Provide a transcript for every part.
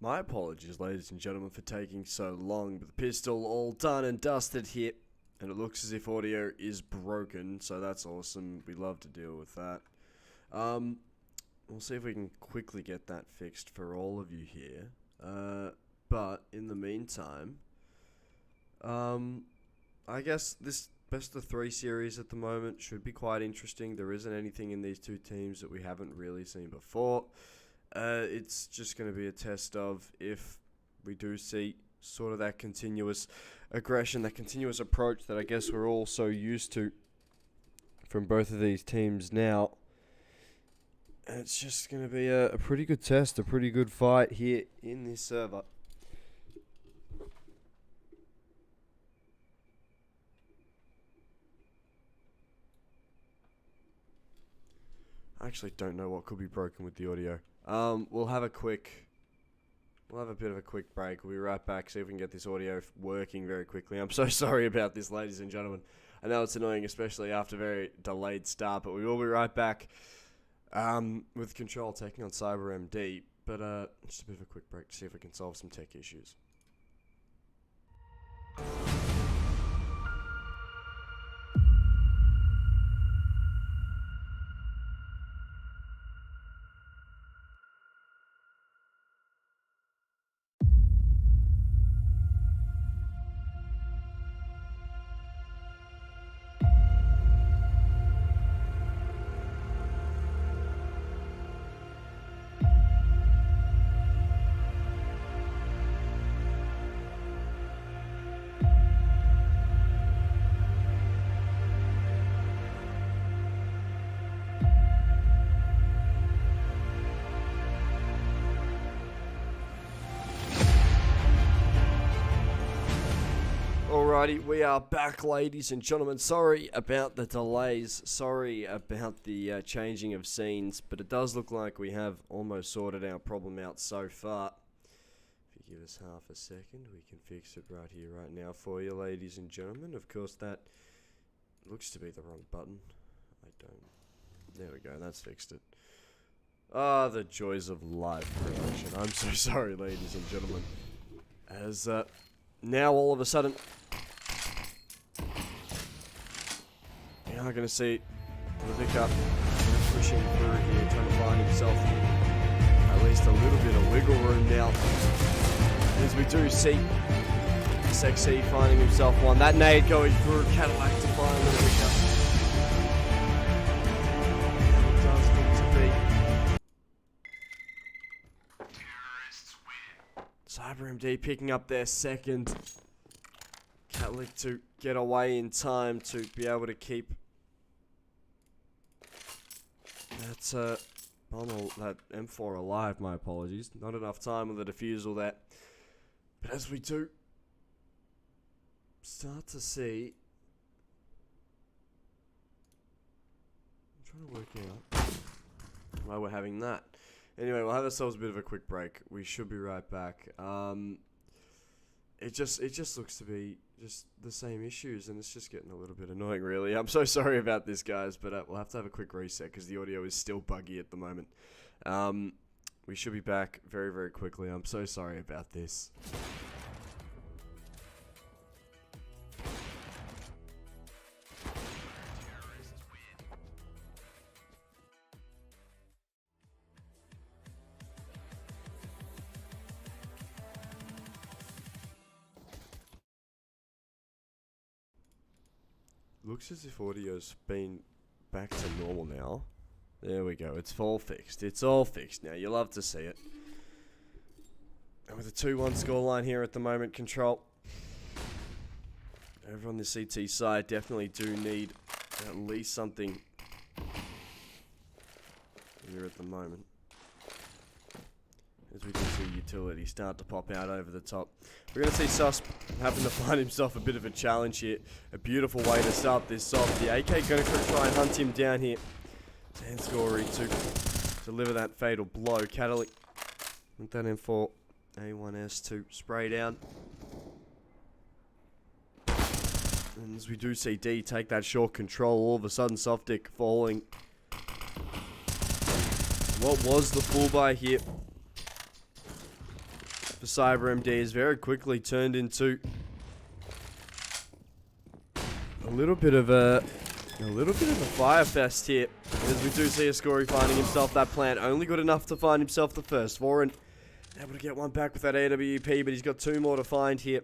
My apologies, ladies and gentlemen, for taking so long, but the pistol all done and dusted here, and it looks as if audio is broken, so that's awesome. We love to deal with that. We'll see if we can quickly get that fixed for all of you here. But in the meantime, I guess this best of 3 series at the moment should be quite interesting. There isn't anything in these two teams that we haven't really seen before. It's just going to be a test of if we do see sort of that continuous aggression, that continuous approach that I guess we're all so used to from both of these teams now. And it's just going to be a pretty good test, a pretty good fight here in this server. I actually don't know what could be broken with the audio. We'll have a bit of a quick break. We'll be right back, see if we can get this audio working very quickly. I'm so sorry about this, ladies and gentlemen. I know it's annoying, especially after a very delayed start, but we will be right back with Control taking on CyberMD. But just a bit of a quick break to see if we can solve some tech issues. Alrighty, we are back, ladies and gentlemen. Sorry about the delays. Sorry about the changing of scenes, but it does look like we have almost sorted our problem out so far. If you give us half a second, we can fix it right here, right now for you, ladies and gentlemen. Of course, that looks to be the wrong button. There we go, that's fixed it. Ah, the joys of live production. I'm so sorry, ladies and gentlemen. As, now all of a sudden, you're not going to see Levica pushing through here, trying to find himself at least a little bit of wiggle room now. As we do see Sexy finding himself one. That nade going through, Cadillac to find Levica. It does look to be CyberMD picking up their second. Cadillac to get away in time to be able to keep that that M4 alive. My apologies. Not enough time with the defusal there. But as we do start to see, I'm trying to work out why we're having that. Anyway, we'll have ourselves a bit of a quick break. We should be right back. It just looks to be just the same issues, and it's just getting a little bit annoying, really. I'm so sorry about this, guys, but we'll have to have a quick reset because the audio is still buggy at the moment. We should be back very, very quickly. I'm so sorry about this. Looks as if audio's been back to normal now. There we go. It's all fixed. It's all fixed now. You love to see it. And with a 2-1 scoreline here at the moment, Control over on the CT side definitely do need at least something here at the moment. As we can see utility start to pop out over the top. We're going to see Susp having to find himself a bit of a challenge here. A beautiful way to start this off. The AK going to try and hunt him down here. Zansgory to deliver that fatal blow. Cadillac with that M4 A1S to spray down. And as we do see D take that short control, all of a sudden Softic falling. What was the full buy here? for Cyber MD has very quickly turned into a little bit of a fire fest here. As we do see Ascori finding himself that plant, only good enough to find himself the first. Warren able to get one back with that AWP, but he's got two more to find here.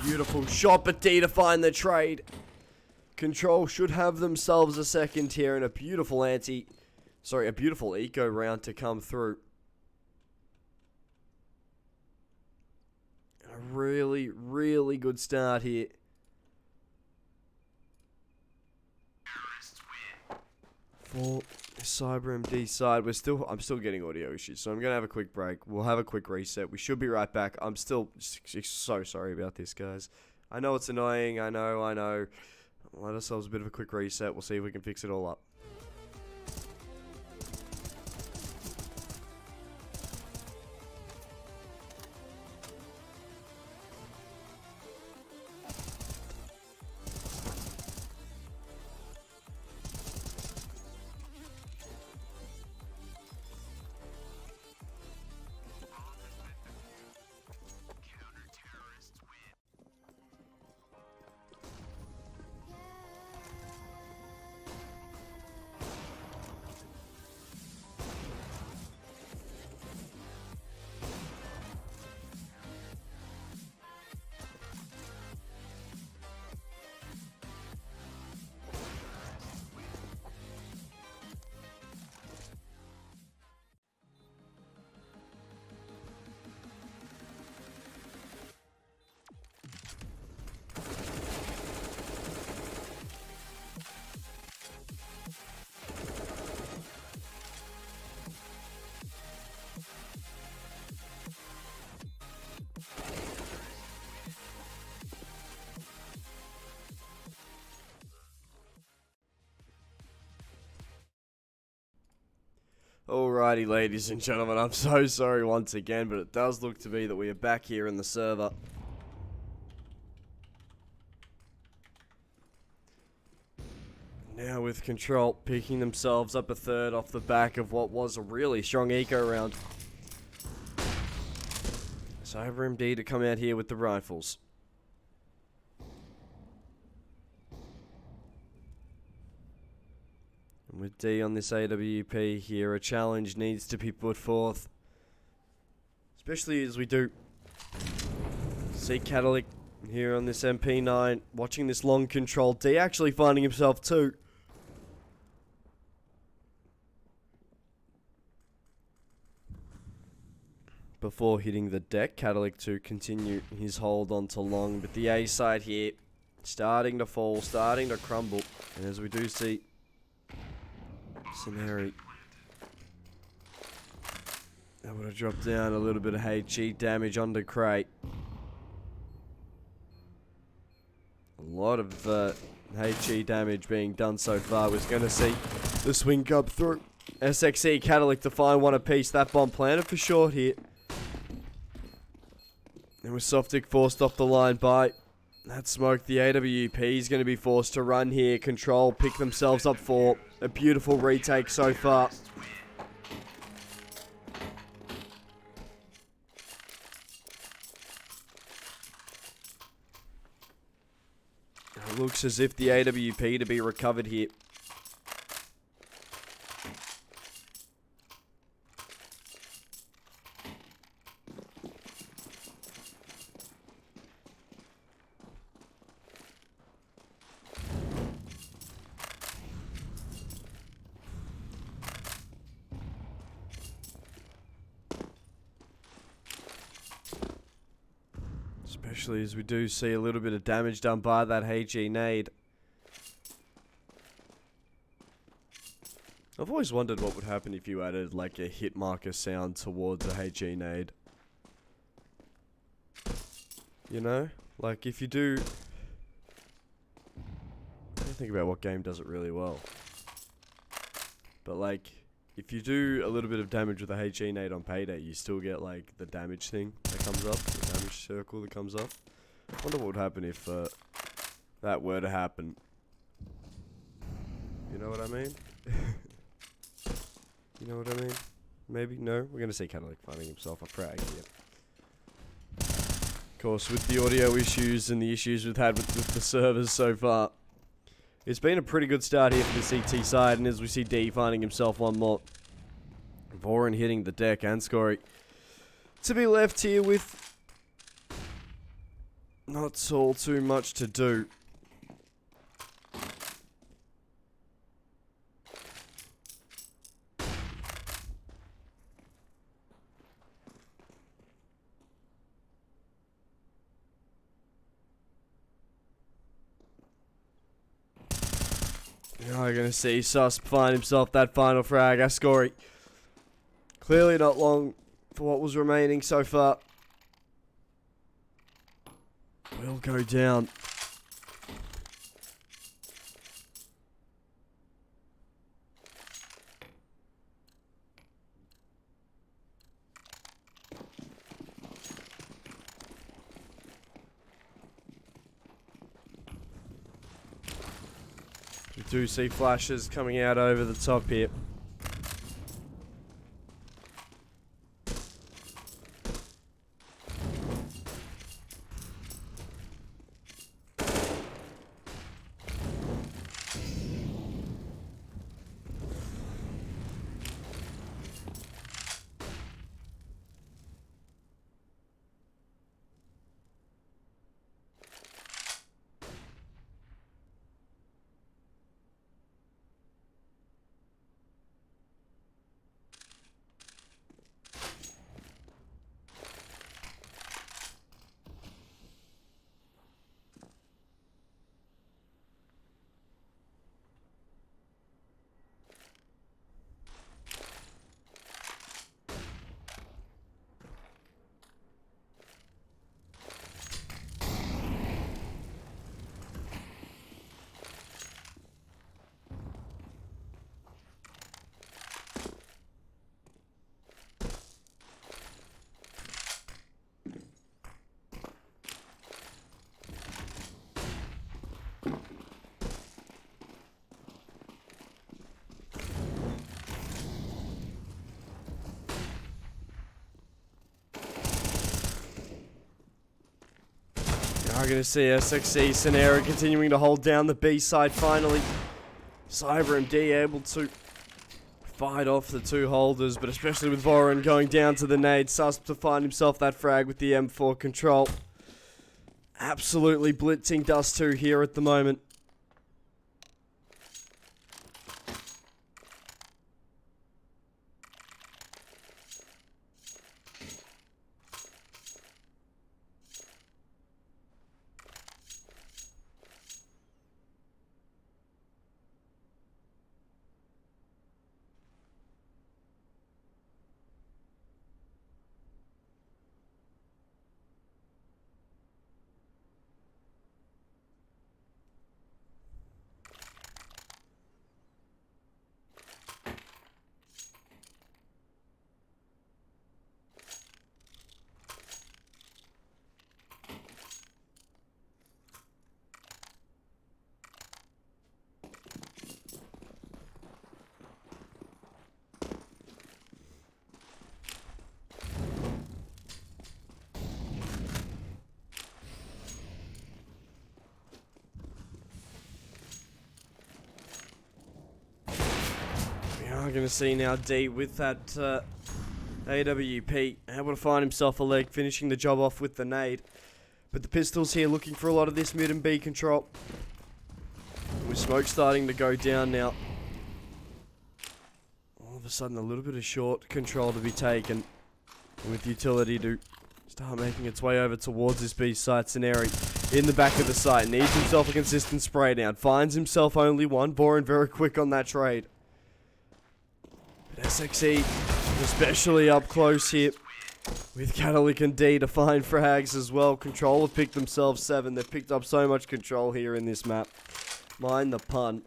Beautiful shot, but D to find the trade. Control should have themselves a second here and a beautiful eco round to come through. A really, really good start here. For Cyber MD side, I'm still getting audio issues, so I'm gonna have a quick break. We'll have a quick reset. We should be right back. I'm still so sorry about this, guys. I know it's annoying. I know. Let ourselves a bit of a quick reset. We'll see if we can fix it all up. Alrighty, ladies and gentlemen, I'm so sorry once again, but it does look to be that we are back here in the server. Now with Control picking themselves up a third off the back of what was a really strong eco round. Cyber MD to come out here with the rifles. And with D on this AWP here, a challenge needs to be put forth. Especially as we do see Catalyc here on this MP9, watching this long Control. D actually finding himself too. Before hitting the deck, Catalyc to continue his hold on to long. But the A side here, starting to fall, starting to crumble. And as we do see Scenari able to drop down a little bit of HE damage onto Crate. A lot of HE damage being done so far. We're going to see the swing come through. SXE Catalyc to find one apiece. That bomb planted for short here. And with Softic forced off the line by that smoke, the AWP is going to be forced to run here. Control pick themselves up for a beautiful retake so far. It looks as if the AWP to be recovered here. Especially as we do see a little bit of damage done by that HE nade. I've always wondered what would happen if you added like a hit marker sound towards a HE nade. You know? Like if you do... I don't think about what game does it really well. But like, if you do a little bit of damage with a HE nade on Payday, you still get like the damage thing that comes up, the damage circle that comes up. I wonder what would happen if that were to happen. You know what I mean? You know what I mean? Maybe? No? We're going to see Catalytic finding himself a frag here. Of course, with the audio issues and the issues we've had with the servers so far, it's been a pretty good start here for the CT side, and as we see D finding himself one more. Voron hitting the deck and scoring. To be left here with not all too much to do. Now we're going to see Sus find himself that final frag. Ascori clearly not long for what was remaining so far. Will go down. We do see flashes coming out over the top here. We're going to see SXE Scenario continuing to hold down the B side finally. Cyber and D able to fight off the two holders, but especially with Voron going down to the nade. Sus to find himself that frag with the M4 control. Absolutely blitzing Dust 2 here at the moment. We're going to see now D with that AWP, able to find himself a leg, finishing the job off with the nade. But the pistols here looking for a lot of this mid and B control. With smoke starting to go down now. All of a sudden a little bit of short control to be taken. And with utility to start making its way over towards this B site. Scenario in the back of the site. Needs himself a consistent spray down. Finds himself only one. Voron very quick on that trade. But SXE, especially up close here, with Catalytic and D to find frags as well. Control have picked themselves 7. They've picked up so much control here in this map. Mind the pun.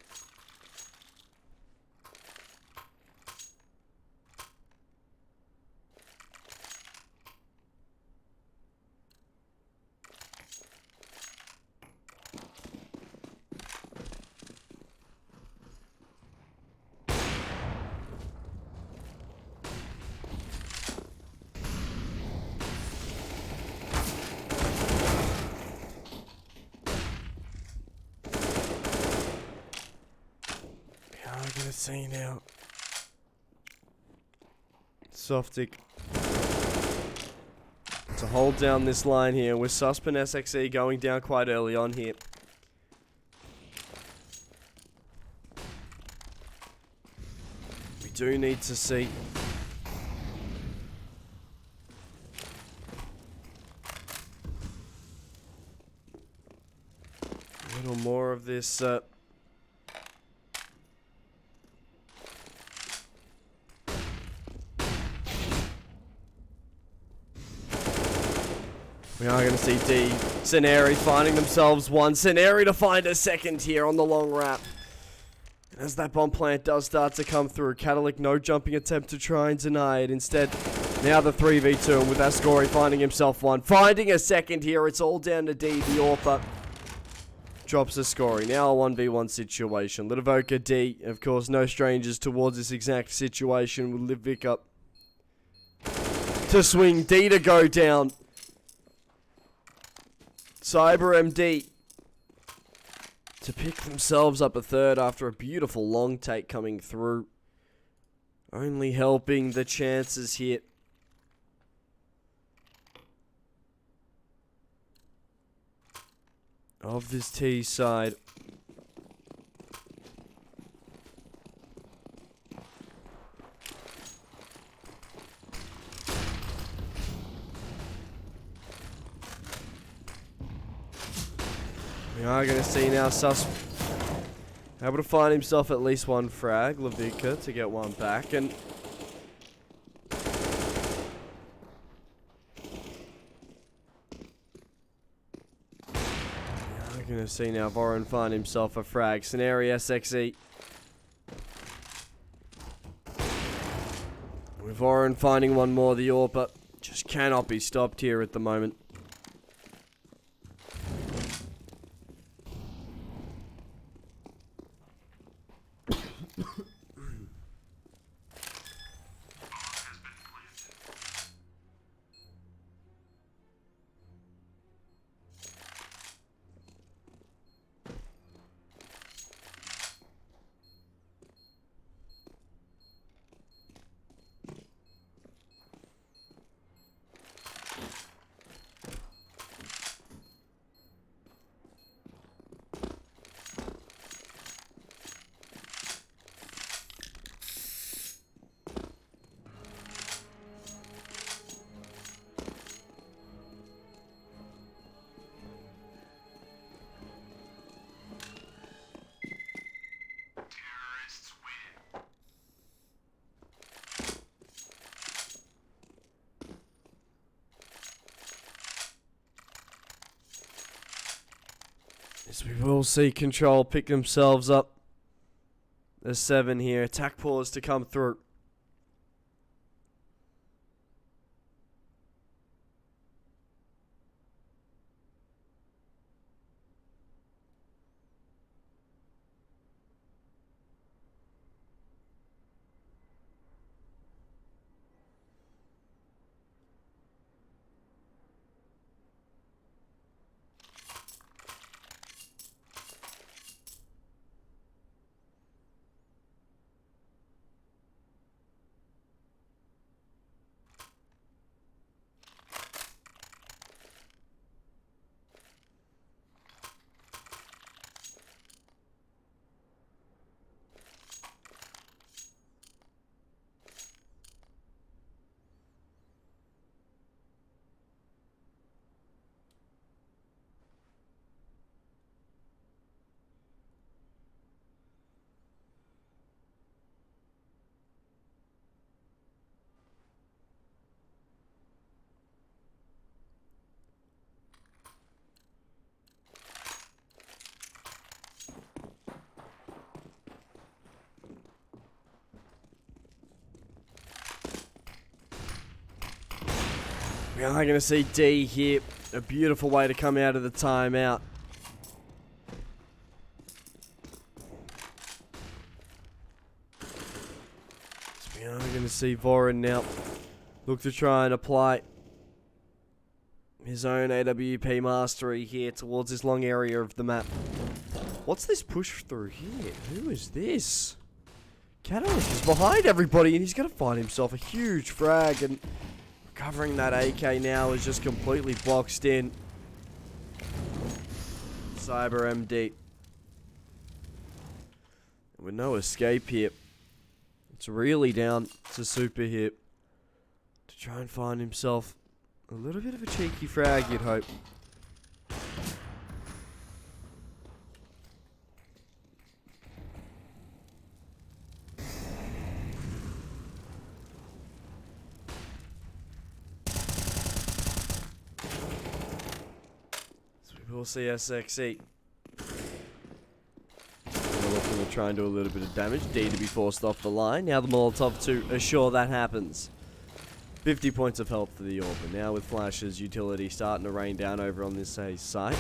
see now. Softic to hold down this line here with Susp and SXE going down quite early on here. We do need to see a little more of this we are going to see D. Ceneri finding themselves one. Ceneri to find a second here on the long wrap. And as that bomb plant does start to come through, Catalic no jumping attempt to try and deny it. Instead, now the 3v2, and with Ascori finding himself one. Finding a second here, it's all down to D. The AWPer drops Ascori. Now a 1v1 situation. Lidovoka D, of course, no strangers towards this exact situation with Livvic up to swing. D to go down. Cyber MD to pick themselves up a third after a beautiful long take coming through. Only helping the chances here. Of this T side. We are going to see now Sus able to find himself at least one frag. Levica to get one back. And we are going to see now Voron find himself a frag. Scenario SXE. With Voron finding one more, the AWPer just cannot be stopped here at the moment. As we will see Control pick themselves up. There's 7 here. Attack pause to come through. We are going to see D here. A beautiful way to come out of the timeout. So we are going to see Voron now look to try and apply his own AWP mastery here towards this long area of the map. What's this push through here? Who is this? Cadillac is behind everybody, and he's going to find himself a huge frag, and recovering that AK now is just completely boxed in. Cyber MD. With no escape here. It's really down to Super here to try and find himself a little bit of a cheeky frag, you'd hope. We'll see SXE. We're looking to try and do a little bit of damage. D to be forced off the line. Now the Molotov to assure that happens. 50 points of help for the Orb. Now with Flash's utility starting to rain down over on this site.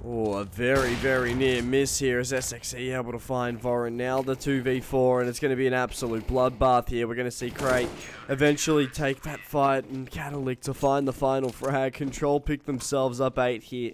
Oh, a very, very near miss here as SXE able to find Vorin. Now the 2v4, and it's going to be an absolute bloodbath here. We're going to see Crate eventually take that fight, and Cadillac to find the final frag. Control pick themselves up 8 here.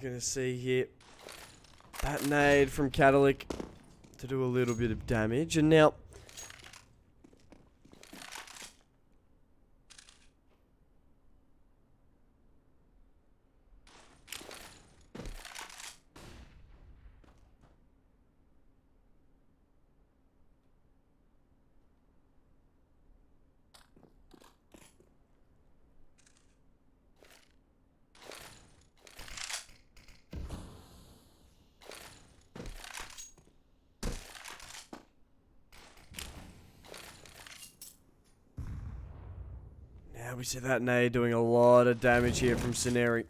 Going to see here that nade from Cadillac to do a little bit of damage, and now we see that nade doing a lot of damage here from Cineri.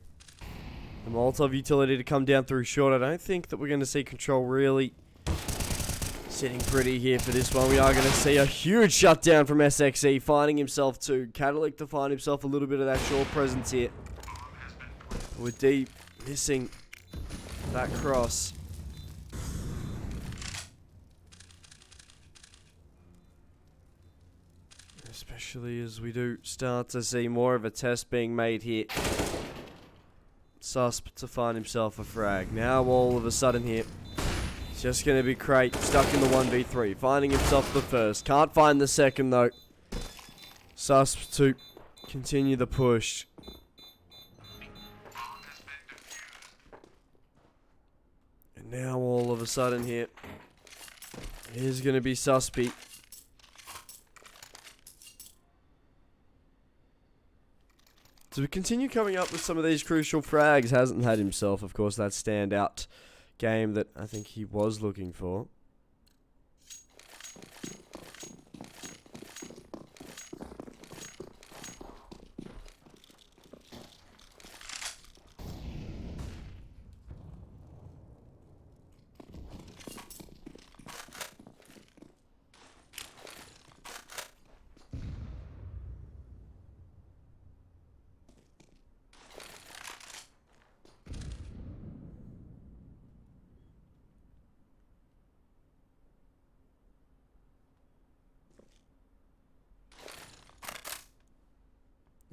The Molotov utility to come down through short. I don't think that we're going to see Control really sitting pretty here for this one. We are going to see a huge shutdown from SXE, finding himself to Cadillac to find himself a little bit of that short presence here. With D missing that cross. Especially as we do start to see more of a test being made here. Susp to find himself a frag. Now all of a sudden here, it's just going to be Crate stuck in the 1v3. Finding himself the first. Can't find the second though. Susp to continue the push. And now all of a sudden here, here's going to be Suspy. To continue coming up with some of these crucial frags, hasn't had himself, of course, that standout game that I think he was looking for.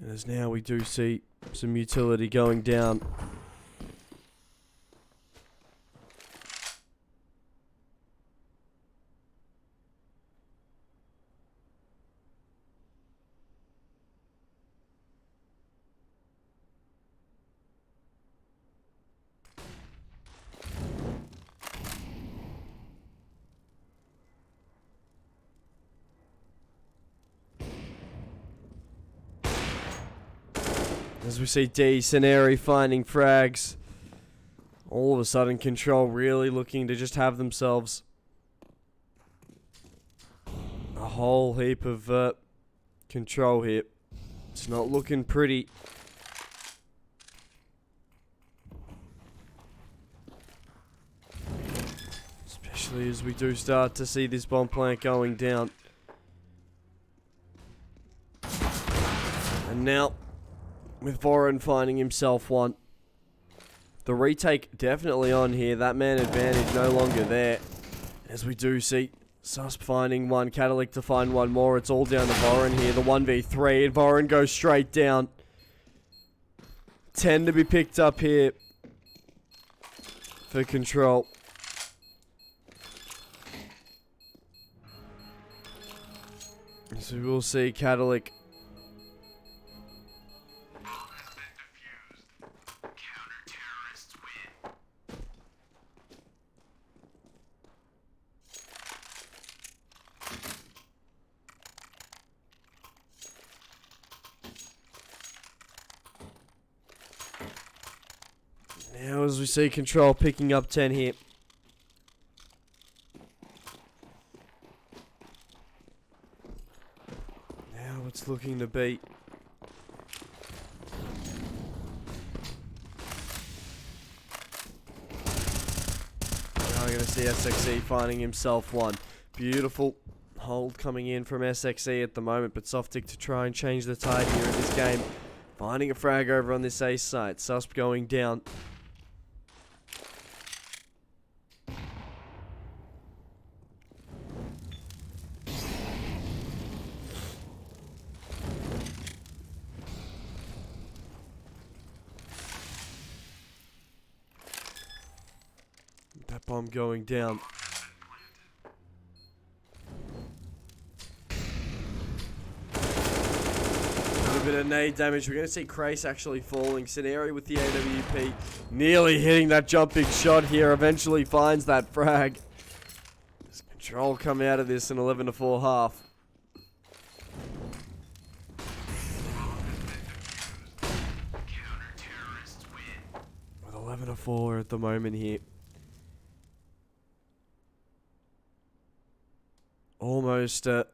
And as now we do see some utility going down. As we see D, Cineri finding frags. All of a sudden, Control really looking to just have themselves a whole heap of control here. It's not looking pretty. Eventually, as we do start to see this bomb plant going down. And now, with Voron finding himself one. The retake definitely on here. That man advantage no longer there. As we do see Susp finding one, Catalyc to find one more. It's all down to Voron here. The 1v3, and Voron goes straight down. 10 to be picked up here for Control. So we'll see Catalyc. Now as we see Control picking up 10 here. Now it's looking to beat. Now we're going to see SXE finding himself one. Beautiful hold coming in from SXE at the moment, but Softic to try and change the tide here in this game. Finding a frag over on this ace site. Susp going down. That bomb going down. A little bit of nade damage. We're going to see Krace actually falling. Scenario with the AWP. Nearly hitting that jumping shot here. Eventually finds that frag. Does Control come out of this in 11-4 half? With 11-4 at the moment here. Almost a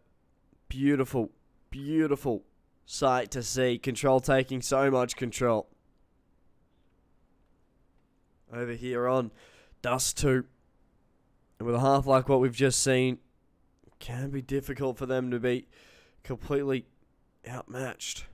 beautiful, beautiful sight to see. Control taking so much control. Over here on Dust 2. And with a half like what we've just seen, it can be difficult for them to be completely outmatched.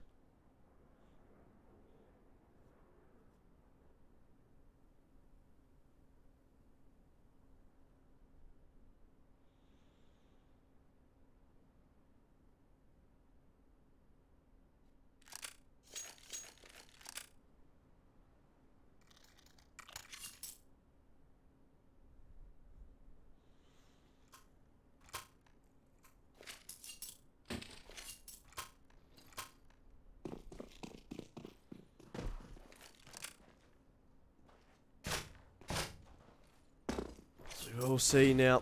We'll see now.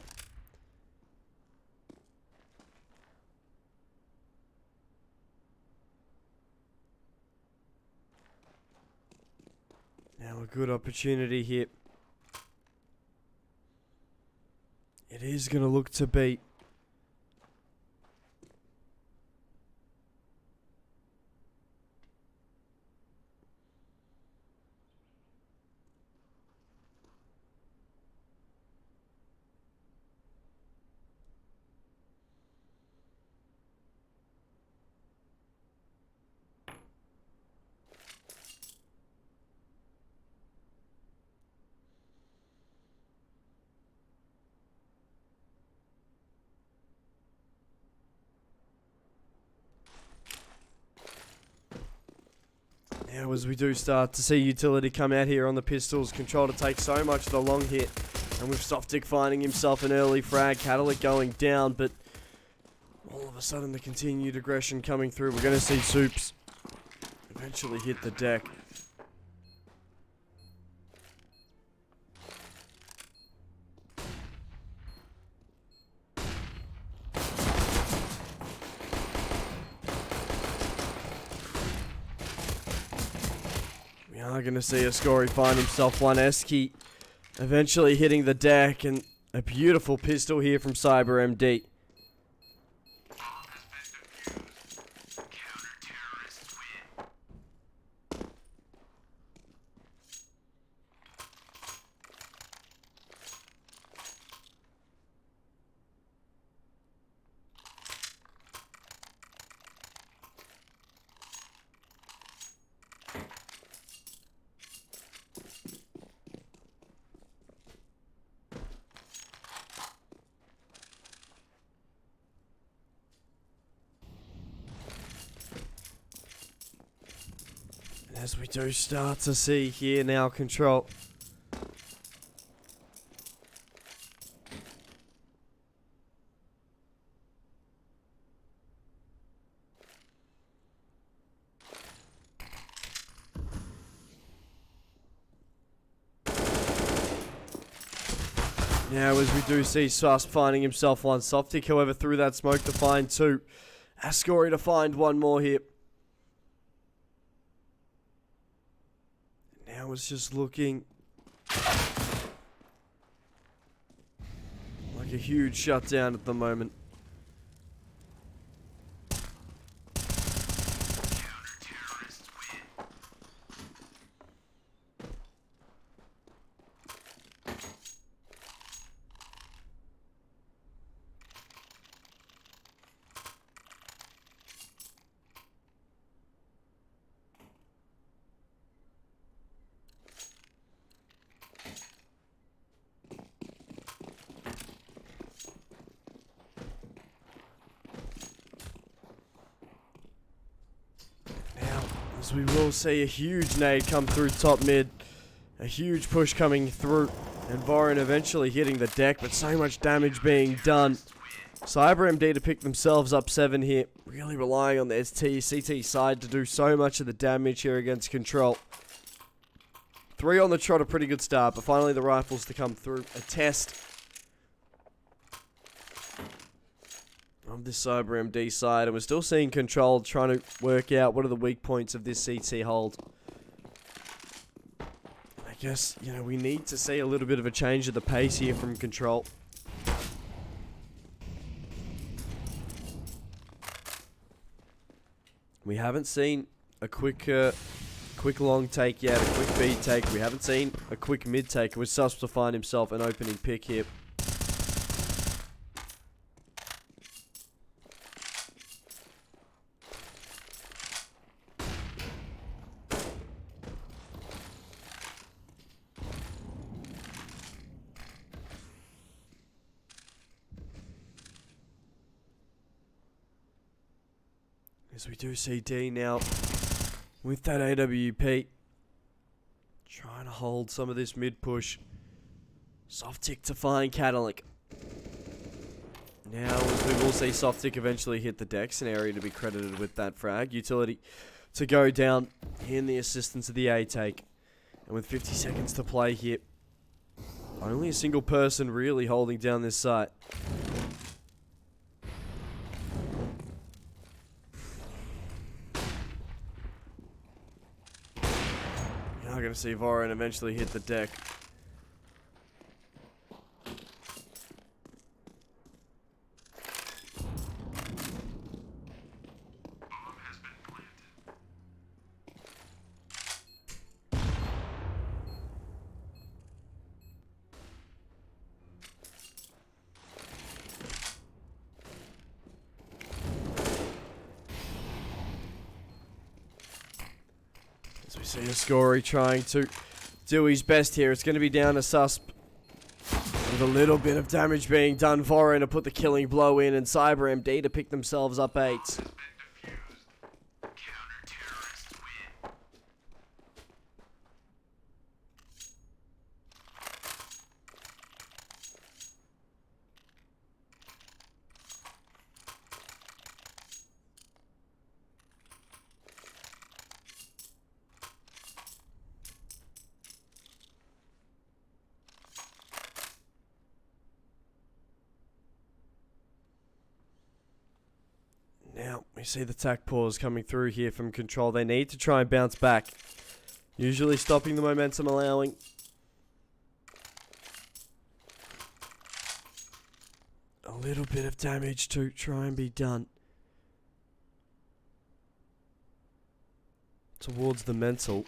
Now a good opportunity here. It is going to look to beat. Now as we do start to see utility come out here on the pistols, Control to take so much of the long hit. And with Softic finding himself an early frag, Catalyc going down, but all of a sudden the continued aggression coming through. We're going to see Soups eventually hit the deck. We are going to see Ascori find himself one. Eski eventually hitting the deck, and a beautiful pistol here from Cyber MD. As we do start to see here now, Control. Now as we do see Sus finding himself one. Softic, however, through that smoke to find two. Ascori to find one more here. Now it's just looking like a huge shutdown at the moment. As we will see a huge nade come through top mid. A huge push coming through. And Vorin eventually hitting the deck, but so much damage being done. Cyber MD to pick themselves up 7 here. Really relying on the CT side to do so much of the damage here against Control. 3 on the trot, a pretty good start, but finally the rifles to come through. A test of this Cyber MD side, and we're still seeing Control trying to work out what are the weak points of this CT hold. I guess, you know, we need to see a little bit of a change of the pace here from Control. We haven't seen a quick long take yet, a quick B take. We haven't seen a quick mid take. With Sus to find himself an opening pick here. As we do see D now with that AWP trying to hold some of this mid push. Soft tick to find Cadillac. Now as we will see Soft tick eventually hit the deck scenario to be credited with that frag. Utility to go down in the assistance of the A take. And with 50 seconds to play here, only a single person really holding down this site. We're going to see Vorin eventually hit the deck. As we see Ascori trying to do his best here. It's going to be down to Susp. With a little bit of damage being done. Vorin to put the killing blow in, and Cyber MD to pick themselves up 8. Now, we see the tack pause coming through here from Control. They need to try and bounce back. Usually stopping the momentum allowing. A little bit of damage to try and be done. Towards the mental.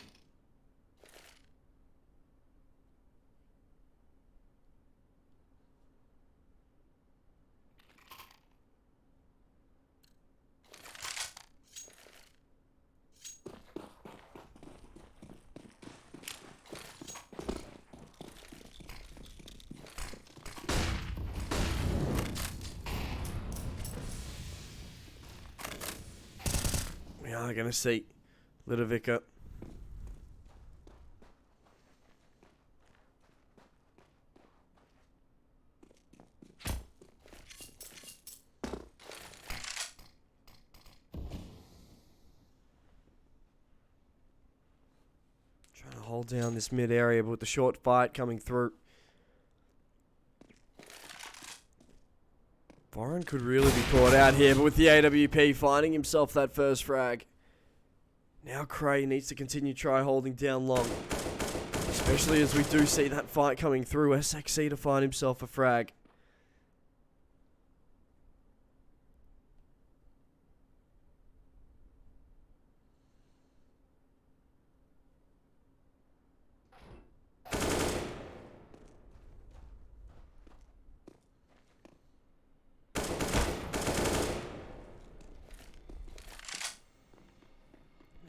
We are going to see Ludovica hold down this mid area, but with the short fight coming through, Warren could really be caught out here, but with the AWP finding himself that first frag. Now Cray needs to continue try holding down long, especially as we do see that fight coming through. SXC to find himself a frag.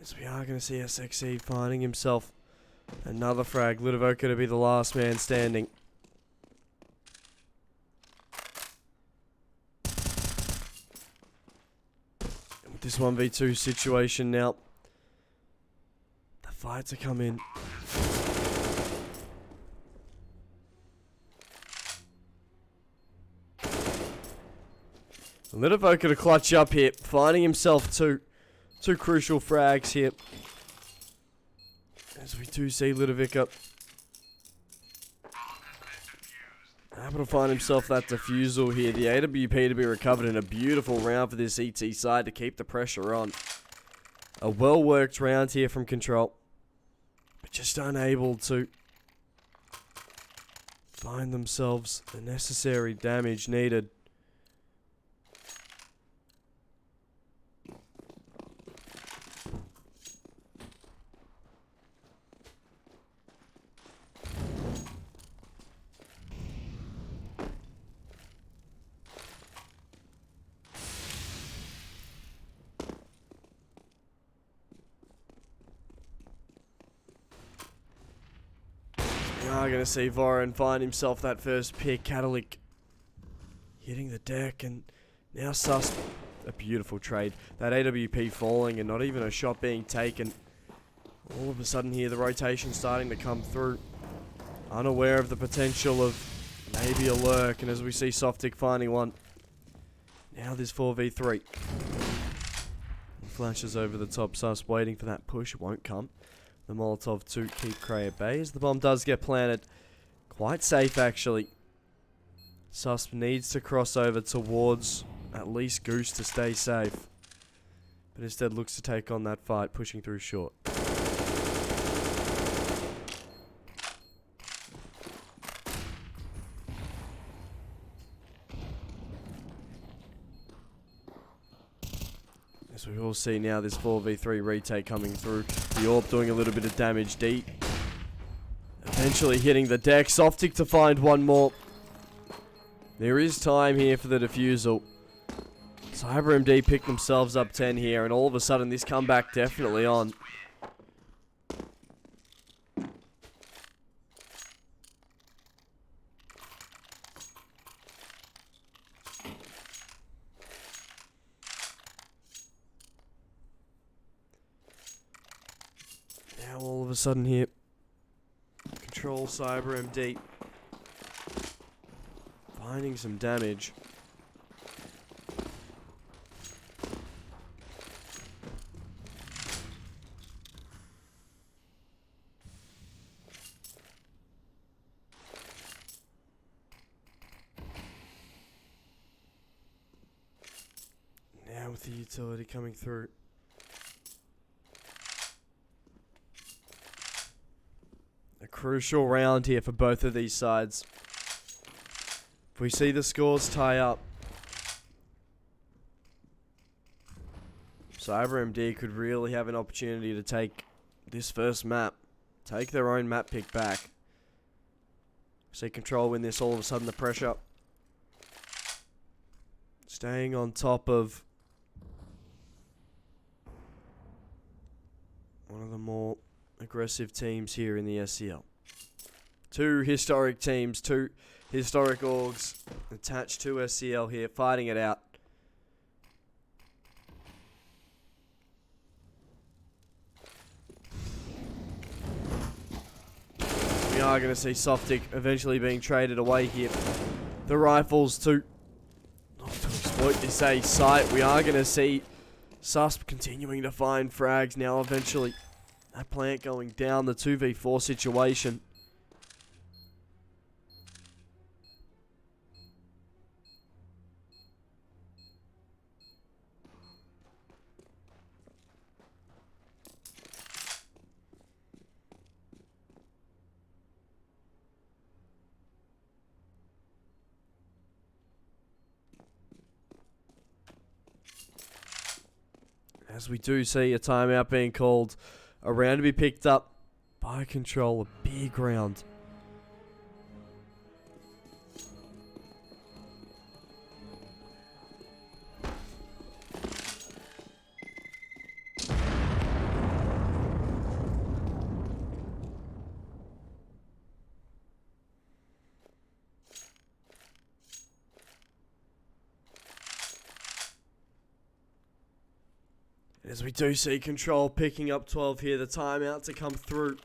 As we are going to see SXC finding himself another frag. Ludovica to be the last man standing. And with this 1v2 situation now, the fights are coming. Ludovica to clutch up here, finding himself two crucial frags here. As we do see Ludovica able to find himself that defusal here. The AWP to be recovered in a beautiful round for this ET side to keep the pressure on. A well-worked round here from Control, but just unable to find themselves the necessary damage needed. We are going to see Voron find himself that first pick. Catalytic hitting the deck, and now Sus. A beautiful trade. That AWP falling and not even a shot being taken. All of a sudden here, the rotation starting to come through. Unaware of the potential of maybe a lurk, and as we see Softic finding one. Now this 4v3. Flashes over the top. Sus waiting for that push. It won't come. The Molotov to keep Cray at bay as the bomb does get planted. Quite safe, actually. Sus needs to cross over towards at least Goose to stay safe, but instead looks to take on that fight, pushing through short. As we all see now, this 4v3 retake coming through. The AWP doing a little bit of damage deep. Eventually hitting the deck. Softic to find one more. There is time here for the defusal. CyberMD picked themselves up 10 here, and all of a sudden this comeback definitely on. Now all of a sudden here, Control CyberMD finding some damage. Now with the utility coming through. A crucial round here for both of these sides. If we see the scores tie up, CyberMD could really have an opportunity to take this first map. Take their own map pick back. See Control win this, all of a sudden the pressure. Staying on top of one of the more aggressive teams here in the SCL. Two historic teams, two historic orgs attached to SCL here, fighting it out. We are going to see Softic eventually being traded away here. The rifles to exploit this A site. We are going to see Sus continuing to find frags now eventually. That plant going down, the 2v4 situation. As we do see a timeout being called, a round to be picked up by Control, a big round. As we do see Control picking up 12 here, the timeout to come through.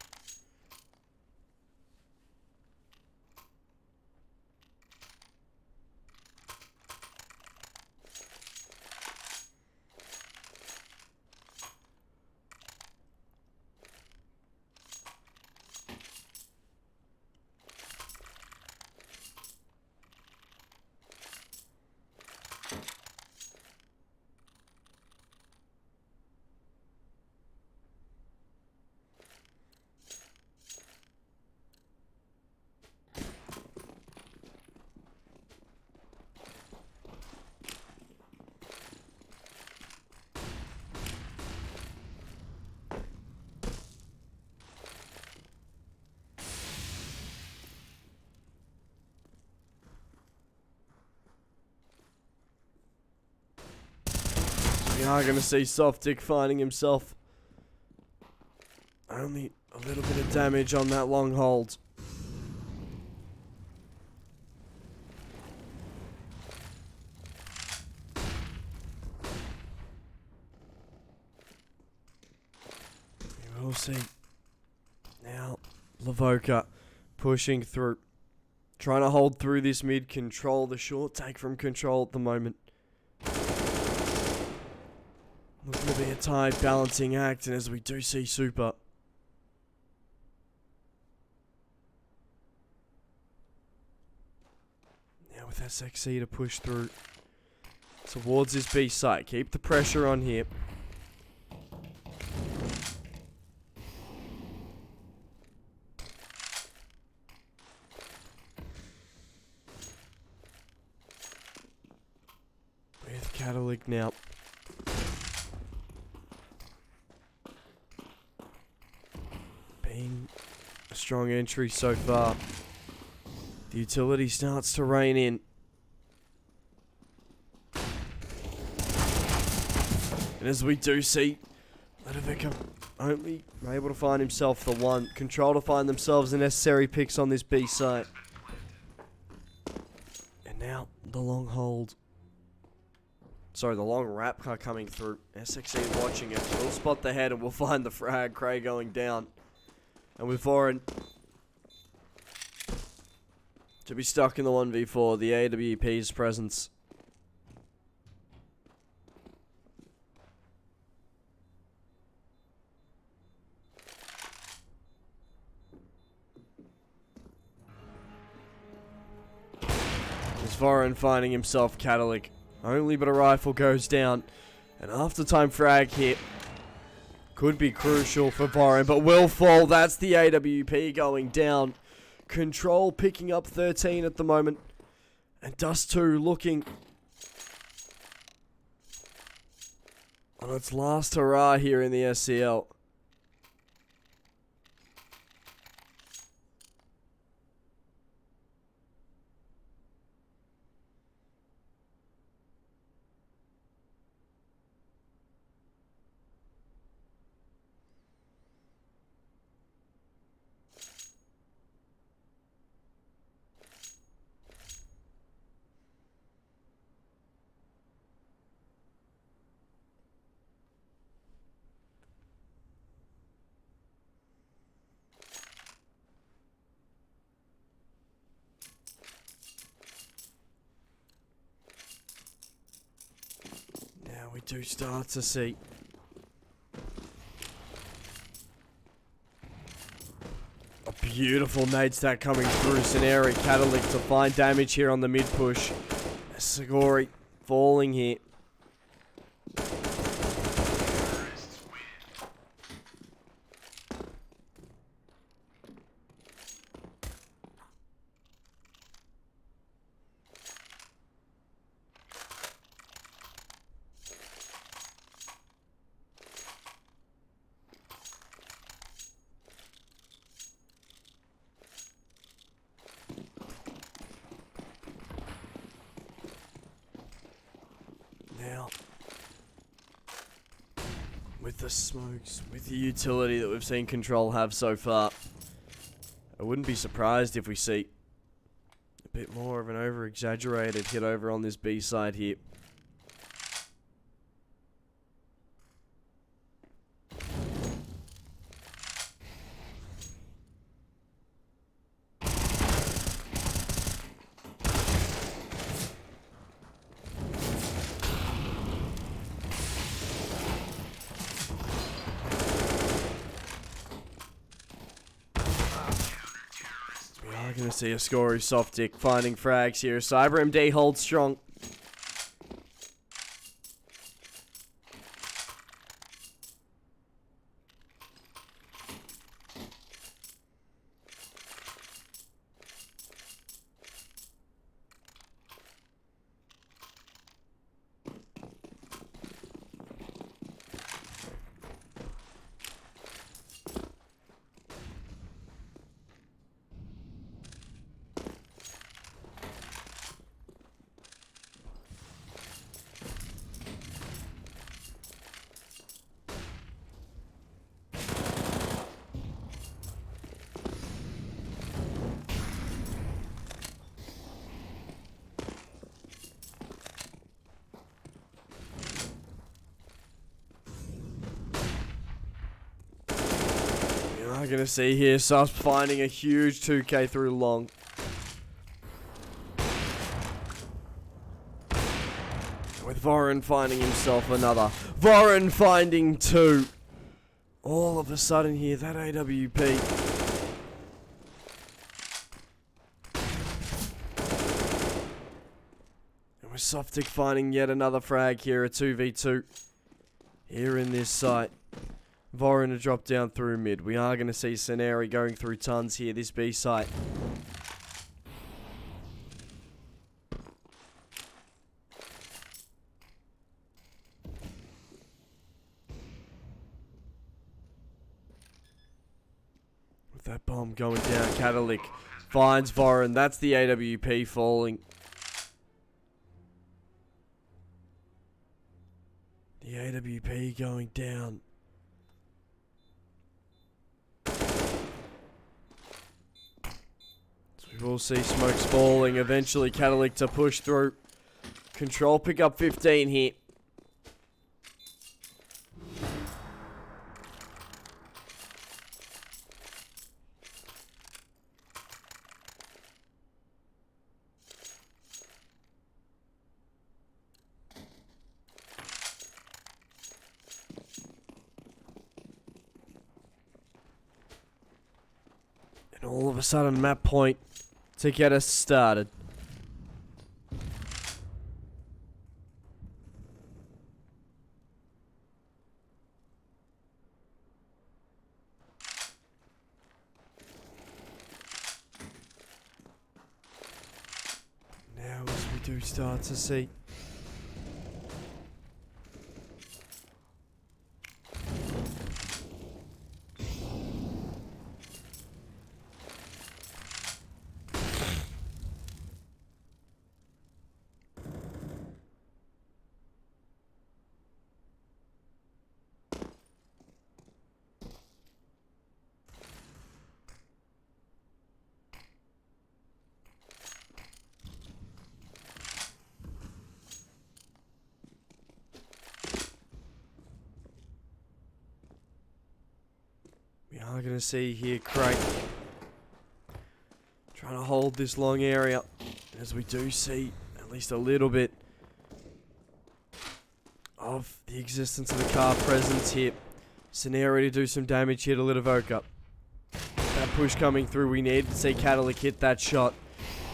We are going to see Softic finding himself only a little bit of damage on that long hold. We will see. Now, Lavoca pushing through. Trying to hold through this mid. Control the short take from Control at the moment. Looking to be a tight balancing act, and as we do see Super. Now with SXC to push through towards his B site. Keep the pressure on here. With Catalytic now. A strong entry so far. The utility starts to rein in. And as we do see, Ledovica only able to find himself the one. Control to find themselves the necessary picks on this B site. And now the long hold. Sorry, the long wrap car coming through. SXE watching it. We'll spot the head and we'll find the frag. Cray going down. And with Vorin to be stuck in the 1v4, the AWP's presence. As Vorin finding himself Catalytic. Only but a rifle goes down. And after time frag hit. Could be crucial for Vorin, but will fall. That's the AWP going down. Control picking up 13 at the moment. And Dust 2 looking on its last hurrah here in the SCL. We do start to see Beautiful nade stack coming through. Scenari, Catalytic to find damage here on the mid push. Sigori falling here. Now, with the smokes, with the utility that we've seen Control have so far, I wouldn't be surprised if we see a bit more of an over-exaggerated hit over on this B side here. We're going to see a Scory soft dick finding frags here. Cyber MD holds strong. We're going to see here Sus finding a huge 2k through long. With Vorin finding himself another. Vorin finding two. All of a sudden here, that AWP. And with Softic finding yet another frag here, a 2v2. Here in this site. Vorin to drop down through mid. We are going to see Scenari going through tons here, this B site. With that bomb going down, Catalytic finds Vorin. That's the AWP falling. The AWP going down. We'll see smokes falling. Eventually, Catalytic to push through. Control pick up 15 here. And all of a sudden, map point to get us started. Now as we do start to see we are going to see here Crate trying to hold this long area, as we do see at least a little bit of the existence of the car presence here. Scenario to do some damage here to Lidovoka. That push coming through. We need to see Catalyc hit that shot.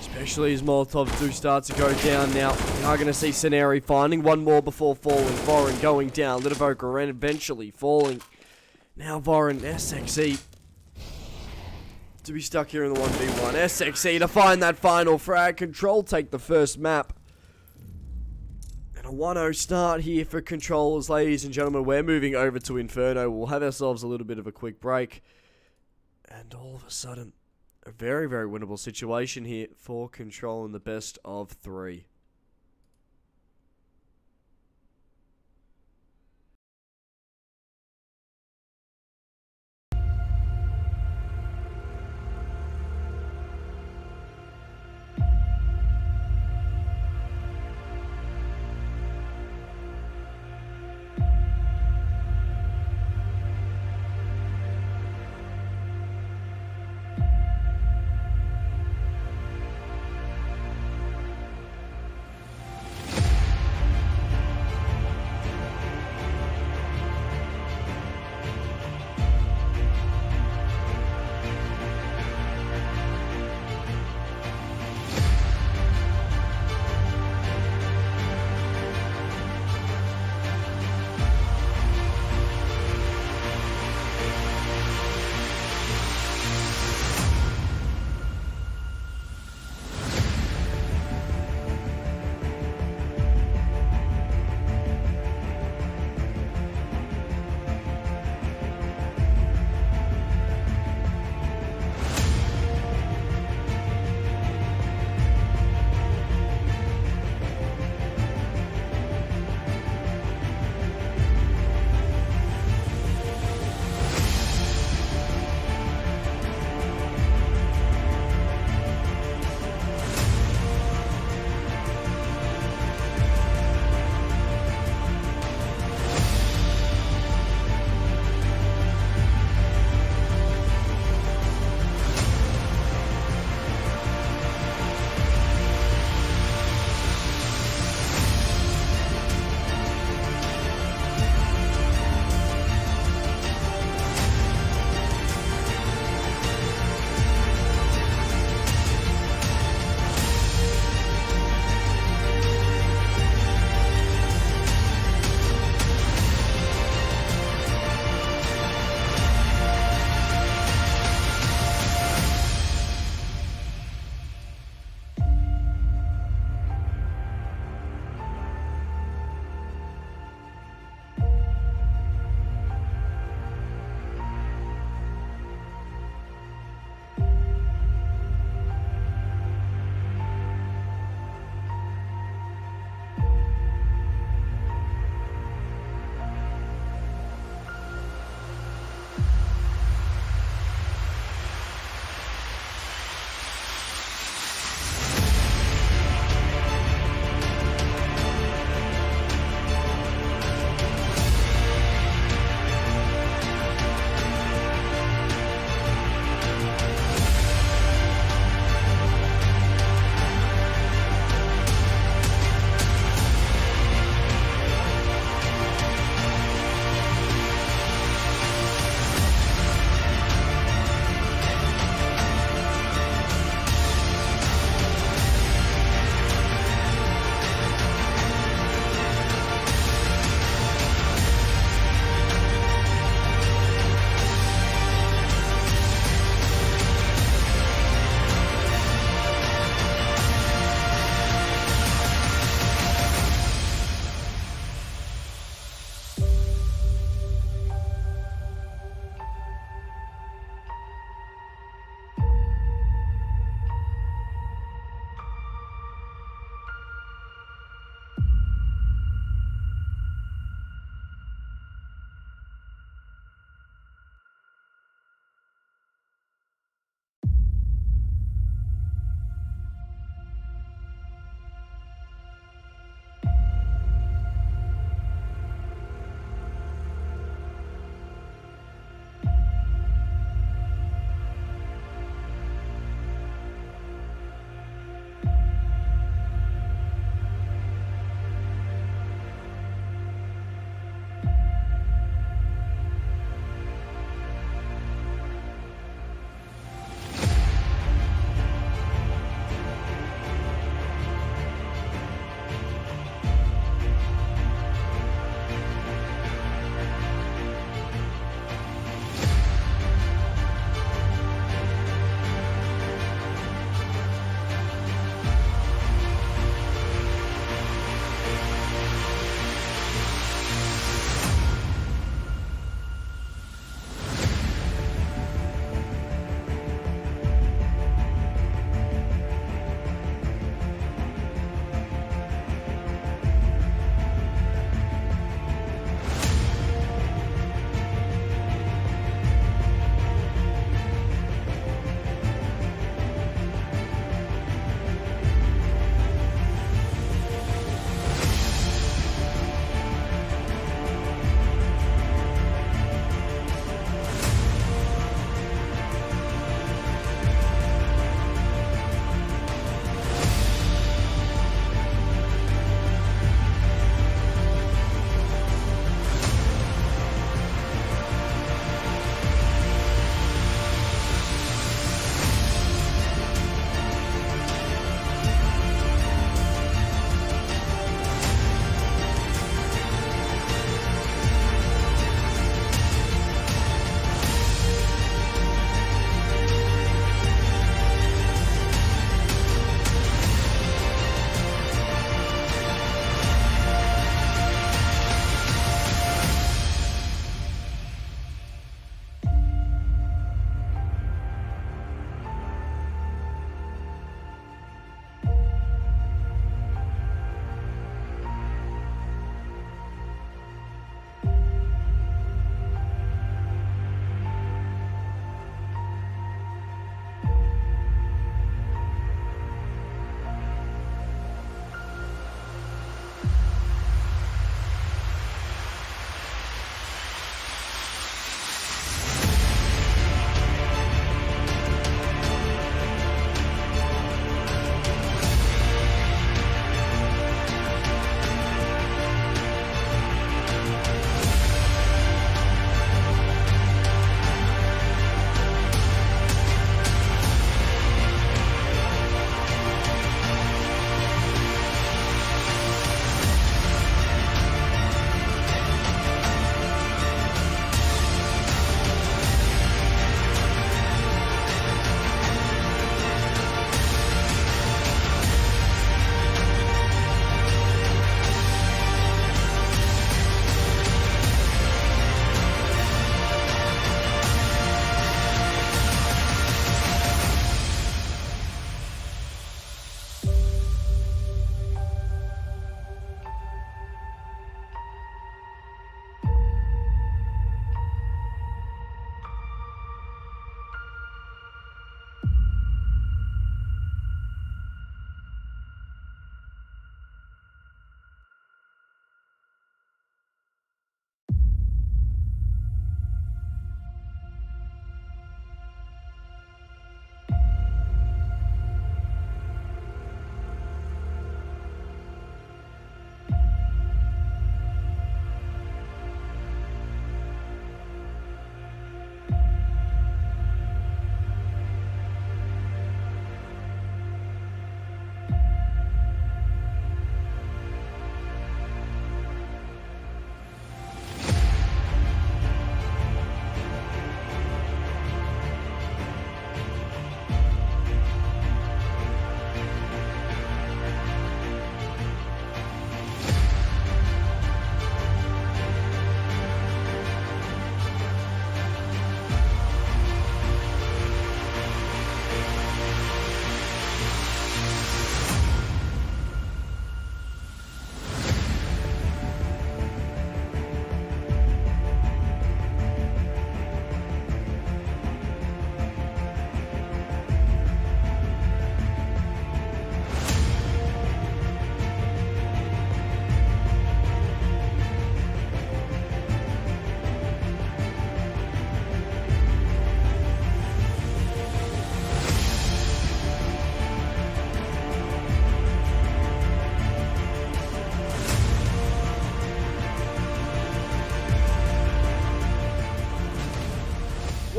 Especially as Molotovs do start to go down now. We are going to see Scenari finding one more before falling. Voron going down. Lidovoka eventually falling. Now Voron, SXE. To be stuck here in the 1v1. SXE to find that final frag. Control take the first map. And a 1-0 start here for Controllers, ladies and gentlemen. We're moving over to Inferno. We'll have ourselves a little bit of a quick break. And all of a sudden, a very, very winnable situation here for Control in the best of 3.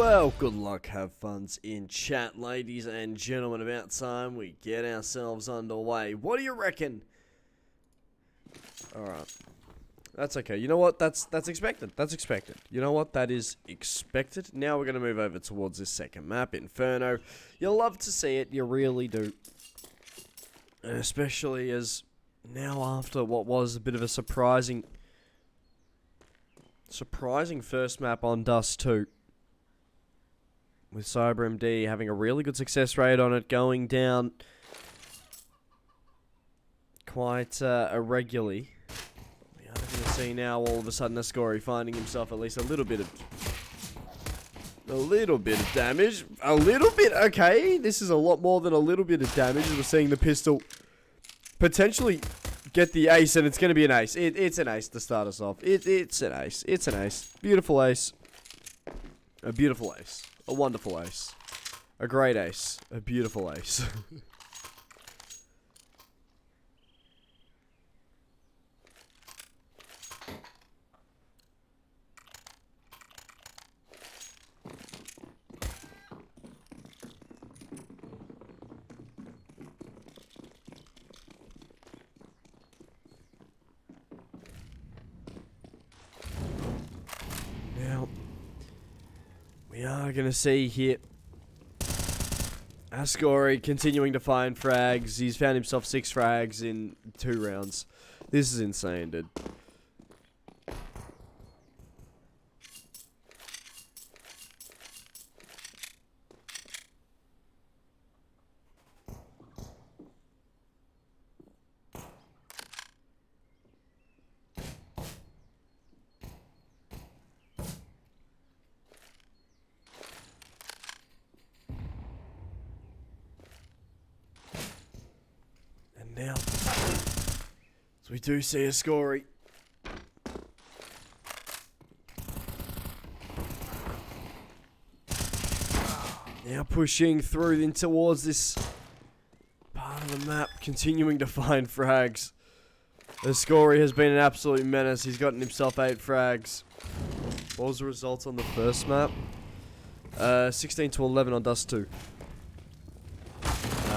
Well, good luck, have funs in chat, ladies and gentlemen. About time we get ourselves underway. What do you reckon? Alright. That's okay. You know what? That's expected. That's expected. You know what? That is expected. Now we're going to move over towards this second map, Inferno. You'll love to see it. You really do. And especially as now after what was a bit of a surprising first map on Dust 2. With CyberMD having a really good success rate on it, going down quite irregularly. We are going to see now all of a sudden Ascori finding himself at least a little bit of damage. A little bit, okay. This is a lot more than a little bit of damage. We're seeing the pistol potentially get the ace, and it's going to be an ace. It's an ace to start us off. It's an ace. It's an ace. Beautiful ace. A beautiful ace. A wonderful ace. A great ace. A beautiful ace. Now, we are going to see here Ascori continuing to find frags. He's found himself 6 frags in 2 rounds. This is insane, dude. Now, so we do see Ascori. Now pushing through in towards this part of the map, continuing to find frags. Ascori has been an absolute menace. He's gotten himself 8 frags. What was the result on the first map? 16 to 11 on Dust 2.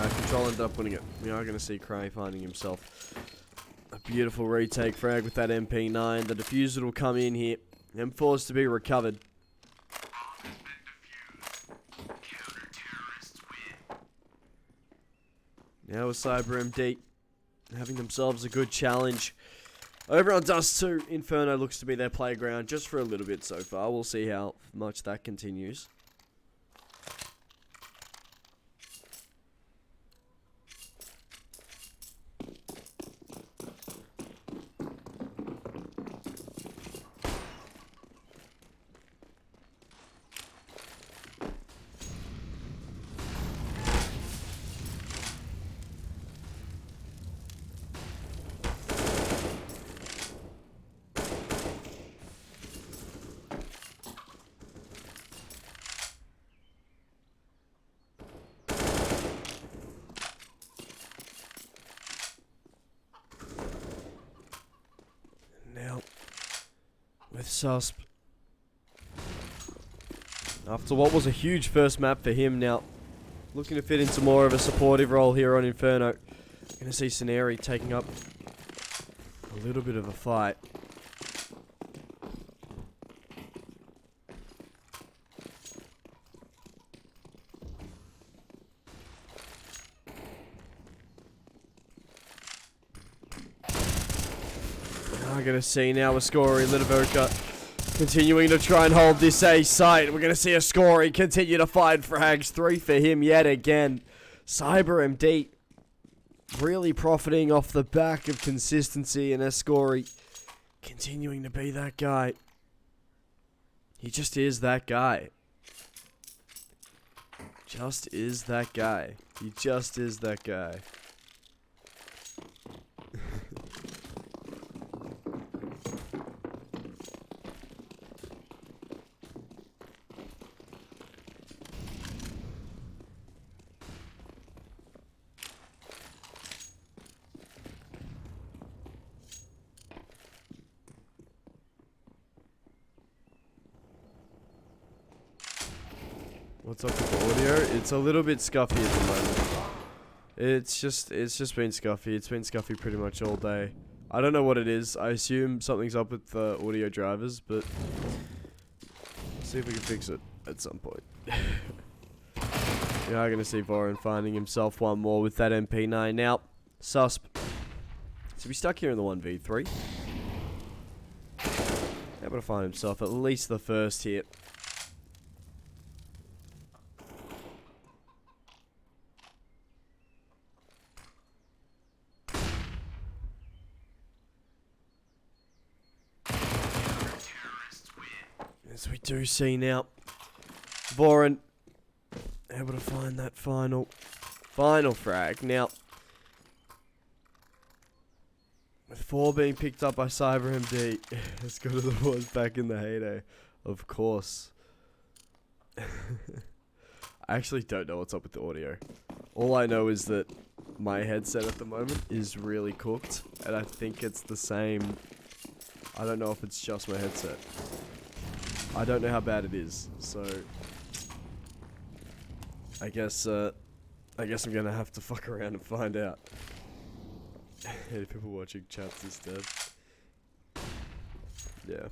Control ended up winning it. We are going to see Cray finding himself a beautiful retake frag with that MP9. The diffuser will come in here. M4 is to be recovered. Now with CyberMD having themselves a good challenge. Over on Dust 2, Inferno looks to be their playground just for a little bit so far. We'll see how much that continues. Now, with Susp, after what was a huge first map for him, now looking to fit into more of a supportive role here on Inferno. Gonna see Scenari taking up a little bit of a fight. I'm going to see now Ascori, Lidovoka continuing to try and hold this A site. We're going to see Ascori continue to find frags. 3 for him yet again. CyberMD really profiting off the back of consistency, and Ascori continuing to be that guy. He just is that guy. Just is that guy. He just is that guy. What's up with the audio? It's a little bit scuffy at the moment. It's just been scuffy. It's been scuffy pretty much all day. I don't know what it is. I assume something's up with the audio drivers, but see if we can fix it at some point. We are going to see Voron finding himself one more with that MP9. Now, Susp. So he's stuck here in the 1v3. Able to find himself at least the first hit. As we do see now, Voron able to find that final frag. Now, with 4 being picked up by CyberMD, as good as it was back in the heyday, of course. I actually don't know what's up with the audio. All I know is that my headset at the moment is really cooked, and I think it's the same. I don't know if it's just my headset. I don't know how bad it is, so I guess I'm gonna have to fuck around and find out. Hey, people watching chats instead. Yeah.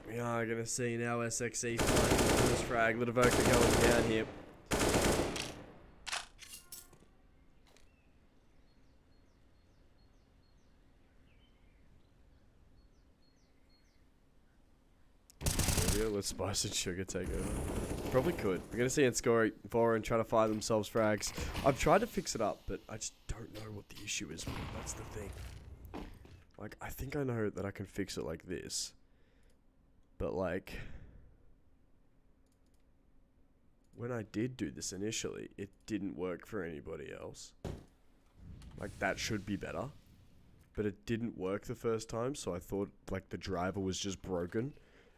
We are gonna see now SXE flying the first frag. Lidovoka going down here. Let Spice and Sugar take over. Probably could. We're going to see Enscori, Voron try to fire themselves frags. I've tried to fix it up, but I just don't know what the issue is. That's the thing. Like, I think I know that I can fix it like this. But, like, when I did do this initially, it didn't work for anybody else. Like, that should be better. But it didn't work the first time, so I thought, like, the driver was just broken.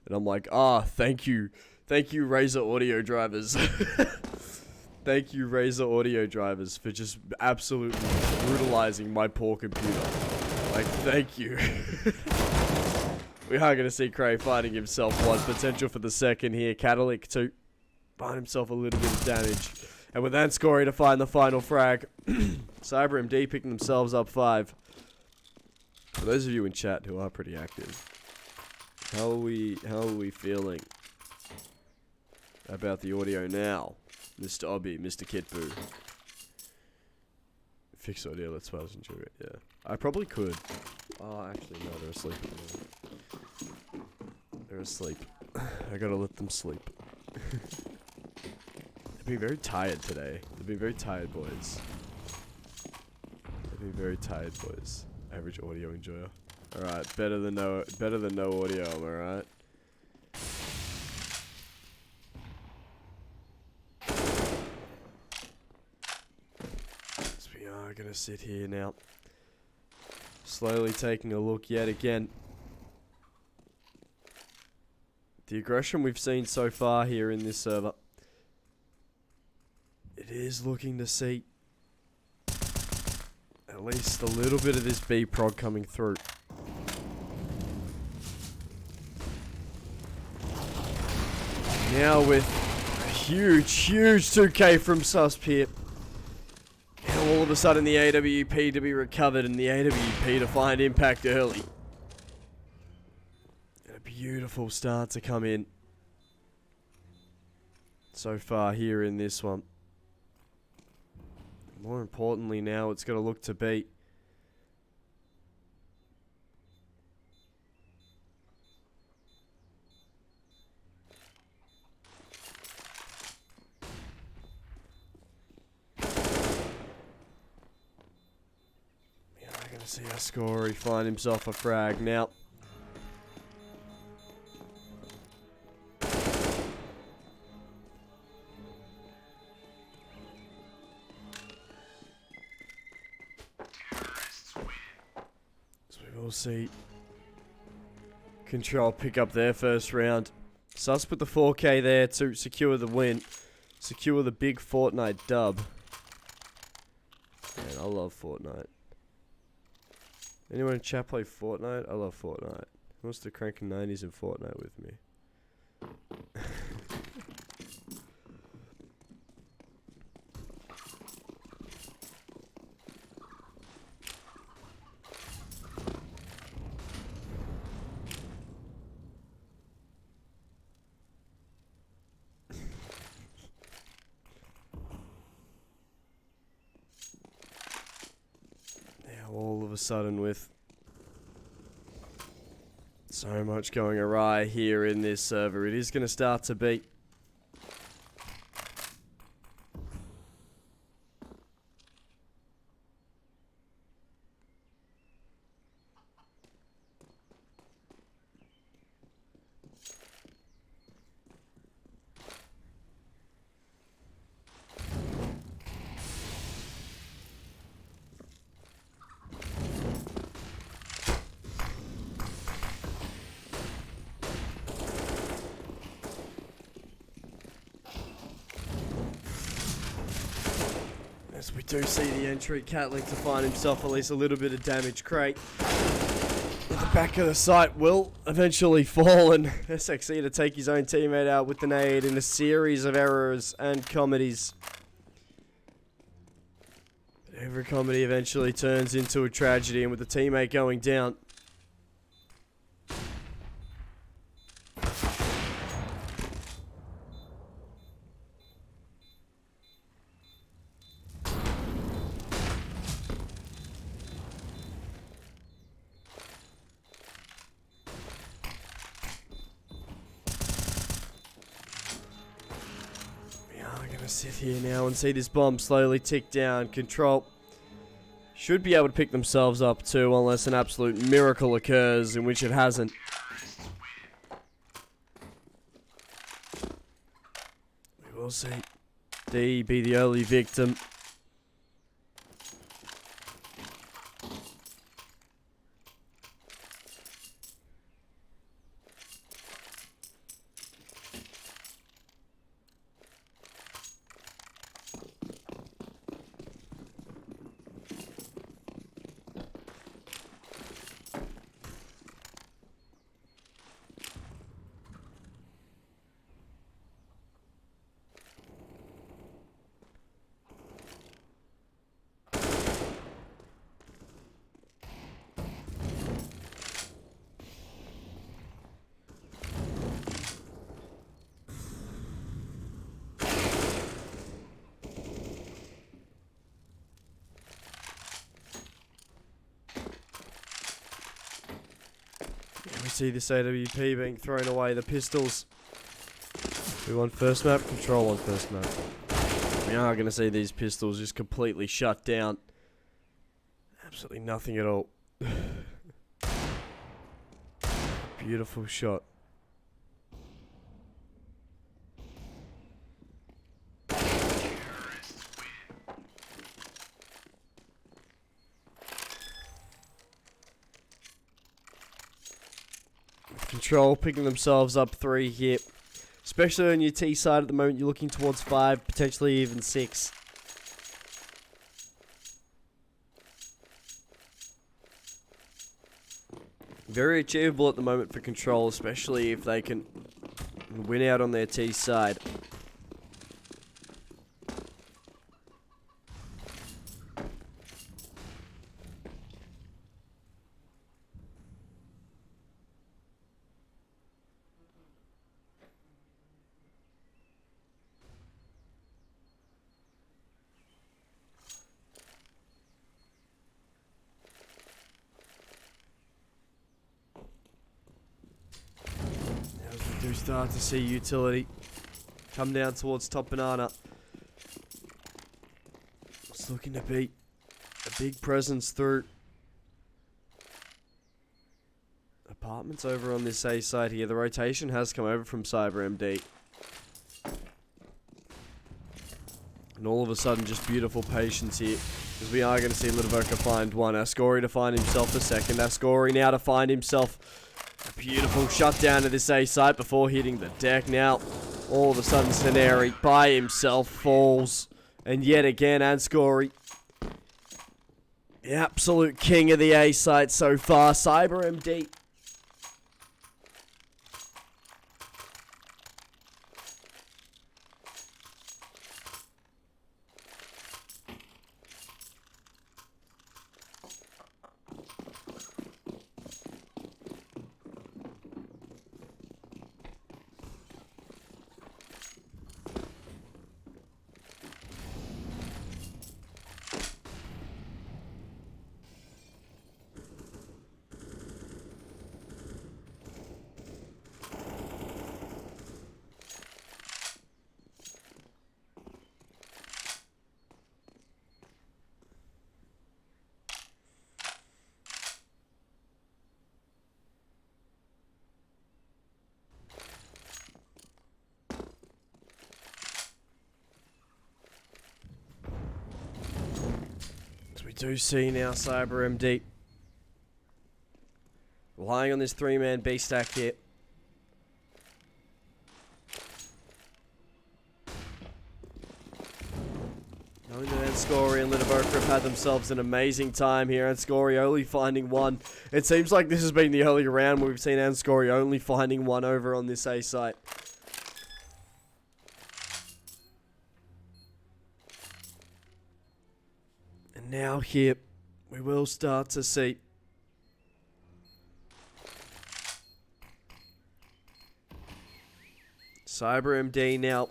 And I'm like, thank you, Razer audio drivers. Thank you, Razer audio drivers, for just absolutely brutalizing my poor computer. Like, thank you. We are going to see Cray finding himself one. Potential for the second here. Catalytic to find himself a little bit of damage. And with Anscori to find the final frag. CyberMD picking themselves up 5. For those of you in chat who are pretty active, how are we feeling about the audio now, Mr. Obby, Mr. Kitboo? Fix audio, let's suppose enjoy it, yeah. I probably could. Oh, actually, no, they're asleep at the moment. They're asleep. I gotta let them sleep. They've been very tired today. They've been very tired, boys. They've been very tired, boys. Average audio enjoyer. Alright, better than no audio, am I right? So we are gonna sit here now. Slowly taking a look yet again. The aggression we've seen so far here in this server. It is looking to see at least a little bit of this B prod coming through. Now with a huge 2K from Susp here. Now all of a sudden the AWP to be recovered and the AWP to find impact early. And a beautiful start to come in so far here in this one. More importantly now, it's going to look to be see Ascori find himself a frag now. So we will see Control pick up their first round. Sus with the 4K there to secure the win. Secure the big Fortnite dub. Man, I love Fortnite. Anyone in chat play Fortnite? I love Fortnite. Who wants to crank 90s in Fortnite with me? All of a sudden, with so much going awry here in this server, it is going to start to beat. As we do see the entry, Catlink to find himself at least a little bit of damage. Crate at the back of the site will eventually fall, and SXE to take his own teammate out with the nade in a series of errors and comedies. But every comedy eventually turns into a tragedy, and with the teammate going down, sit here now and see this bomb slowly tick down. Control should be able to pick themselves up too, unless an absolute miracle occurs, in which it hasn't. We will see D be the early victim. We see this AWP being thrown away. The pistols. We want first map. Control on first map. We are going to see these pistols just completely shut down. Absolutely nothing at all. Beautiful shot. Control picking themselves up 3 here. Especially on your T side at the moment, you're looking towards 5, potentially even 6. Very achievable at the moment for Control, especially if they can win out on their T side. Do start to see utility come down towards top banana. It's looking to be a big presence through apartments over on this A side here. The rotation has come over from Cyber MD. And all of a sudden, just beautiful patience here. Because we are going to see Lidovoka find one. Ascori to find himself a second. Ascori now to find himself a beautiful shutdown of this A site before hitting the deck. Now, all of a sudden, Scenari by himself falls. And yet again, Ascori The absolute king of the A site so far, Cyber MD. We do see now Cyber MD relying on this 3-man B stack here. Knowing that Anscori and Lidovoka have had themselves an amazing time here. Anscori only finding one. It seems like this has been the earlier round where we've seen Anscori only finding one over on this A site. Now here, we will start to see Cyber MD now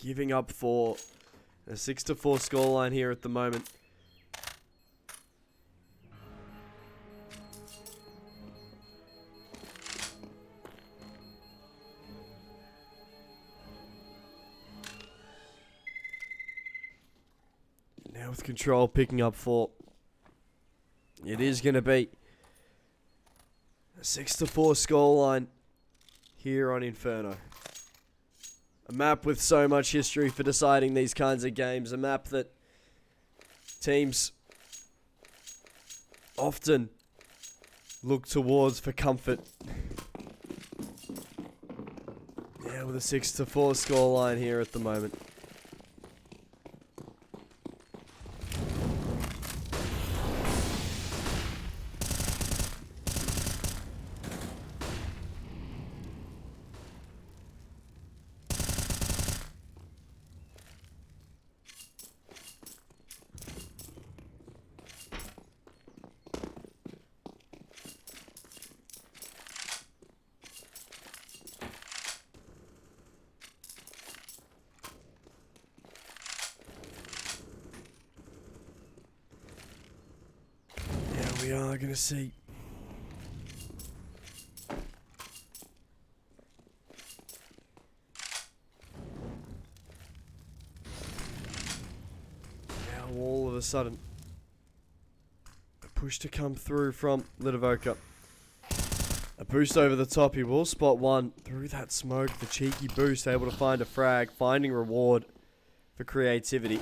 giving up for a 6-4 scoreline here at the moment. Now with Control picking up 4. It is going to be a 6-4 scoreline here on Inferno. A map with so much history for deciding these kinds of games. A map that teams often look towards for comfort. Yeah, with a 6-4 scoreline here at the moment. We are going to see now all of a sudden a push to come through from Lidovoka. A boost over the top. He will spot one through that smoke. The cheeky boost, able to find a frag, finding reward for creativity.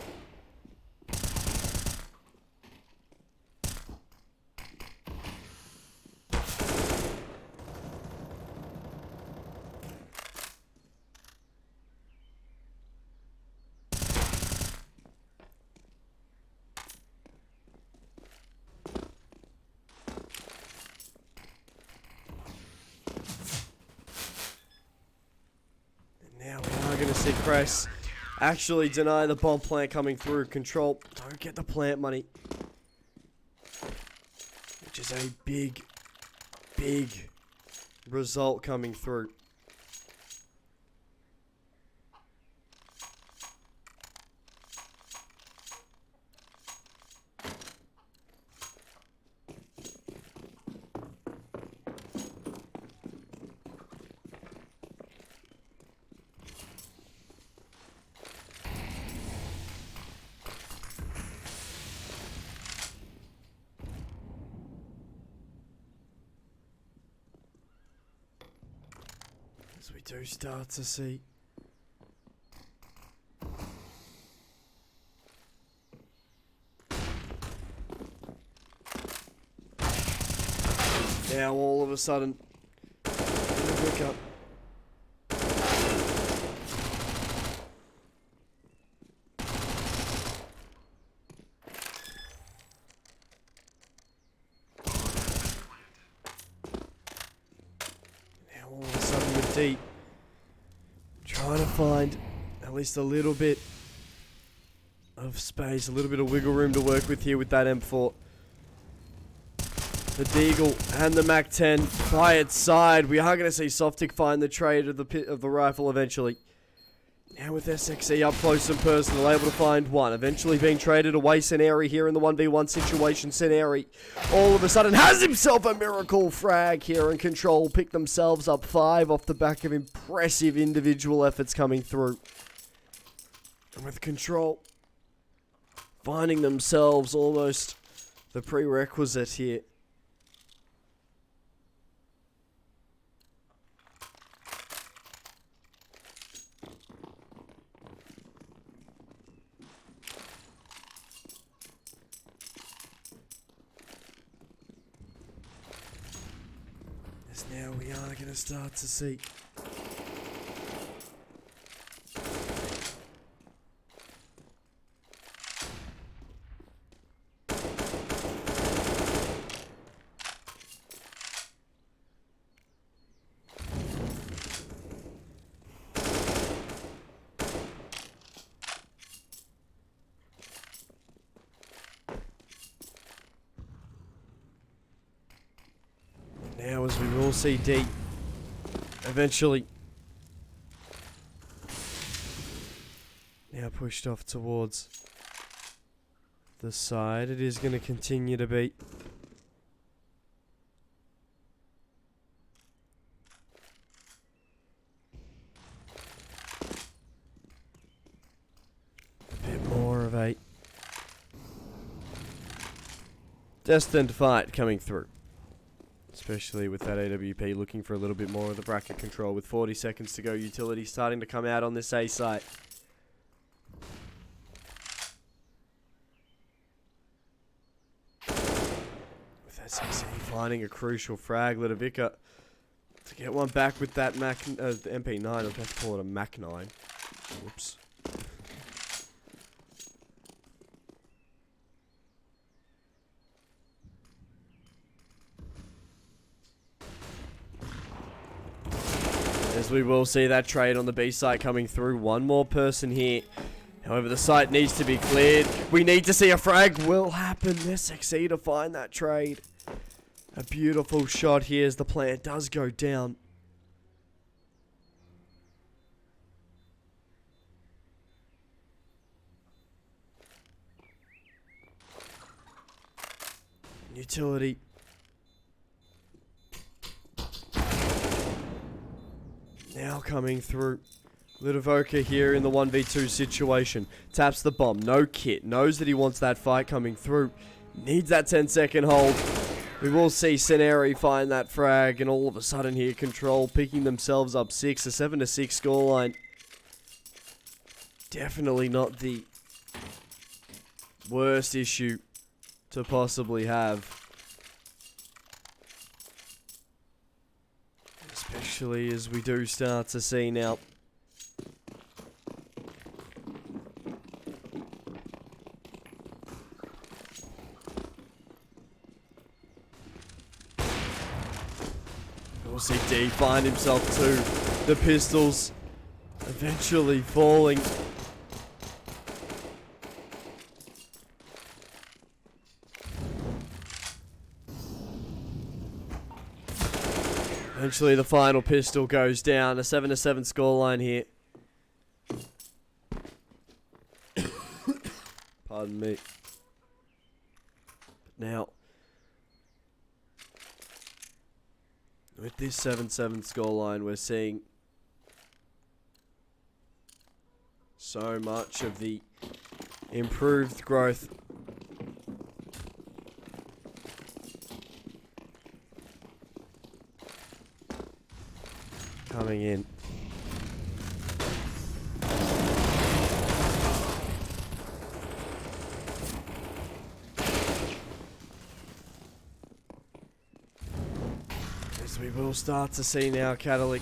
Now we are going to see Cress actually deny the bomb plant coming through. Control don't get the plant money, which is a big result coming through. As we do start to see now all of a sudden pick up deep. Trying to find at least a little bit of space, a little bit of wiggle room to work with here with that M4. The Deagle and the MAC-10 by its side. We are going to see Softic find the trade of the rifle eventually. Now with SXE up close and personal, able to find one. Eventually being traded away. Scenari here in the 1v1 situation. Scenari all of a sudden has himself a miracle frag here, and Control pick themselves up 5 off the back of impressive individual efforts coming through. And with Control finding themselves almost the prerequisite here. Now we are going to start to see now, as we will see D eventually now pushed off towards the side. It is going to continue to be a bit more of a destined fight coming through. Especially with that AWP looking for a little bit more of the bracket control. With 40 seconds to go, utility starting to come out on this A site. With SCL finding a crucial frag, Ludovica to get one back with that MP9. I was about to call it a Mac 9. Whoops. As we will see that trade on the B site coming through. One more person here. However, the site needs to be cleared. We need to see a frag will happen. SXE to find that trade. A beautiful shot here as the plant does go down. Utility. Now coming through. Ludovica here in the 1v2 situation. Taps the bomb. No kit. Knows that he wants that fight coming through. Needs that 10-second hold. We will see Scenari find that frag. And all of a sudden here, Control picking themselves up 6. A 7-6 scoreline. Definitely not the worst issue to possibly have. Especially as we do start to see now we'll see D find himself too. The pistols eventually falling. Eventually the final pistol goes down. A 7-7 scoreline here. Pardon me. But now, with this 7-7 scoreline, we're seeing so much of the improved growth coming in. As we will start to see now Catalyc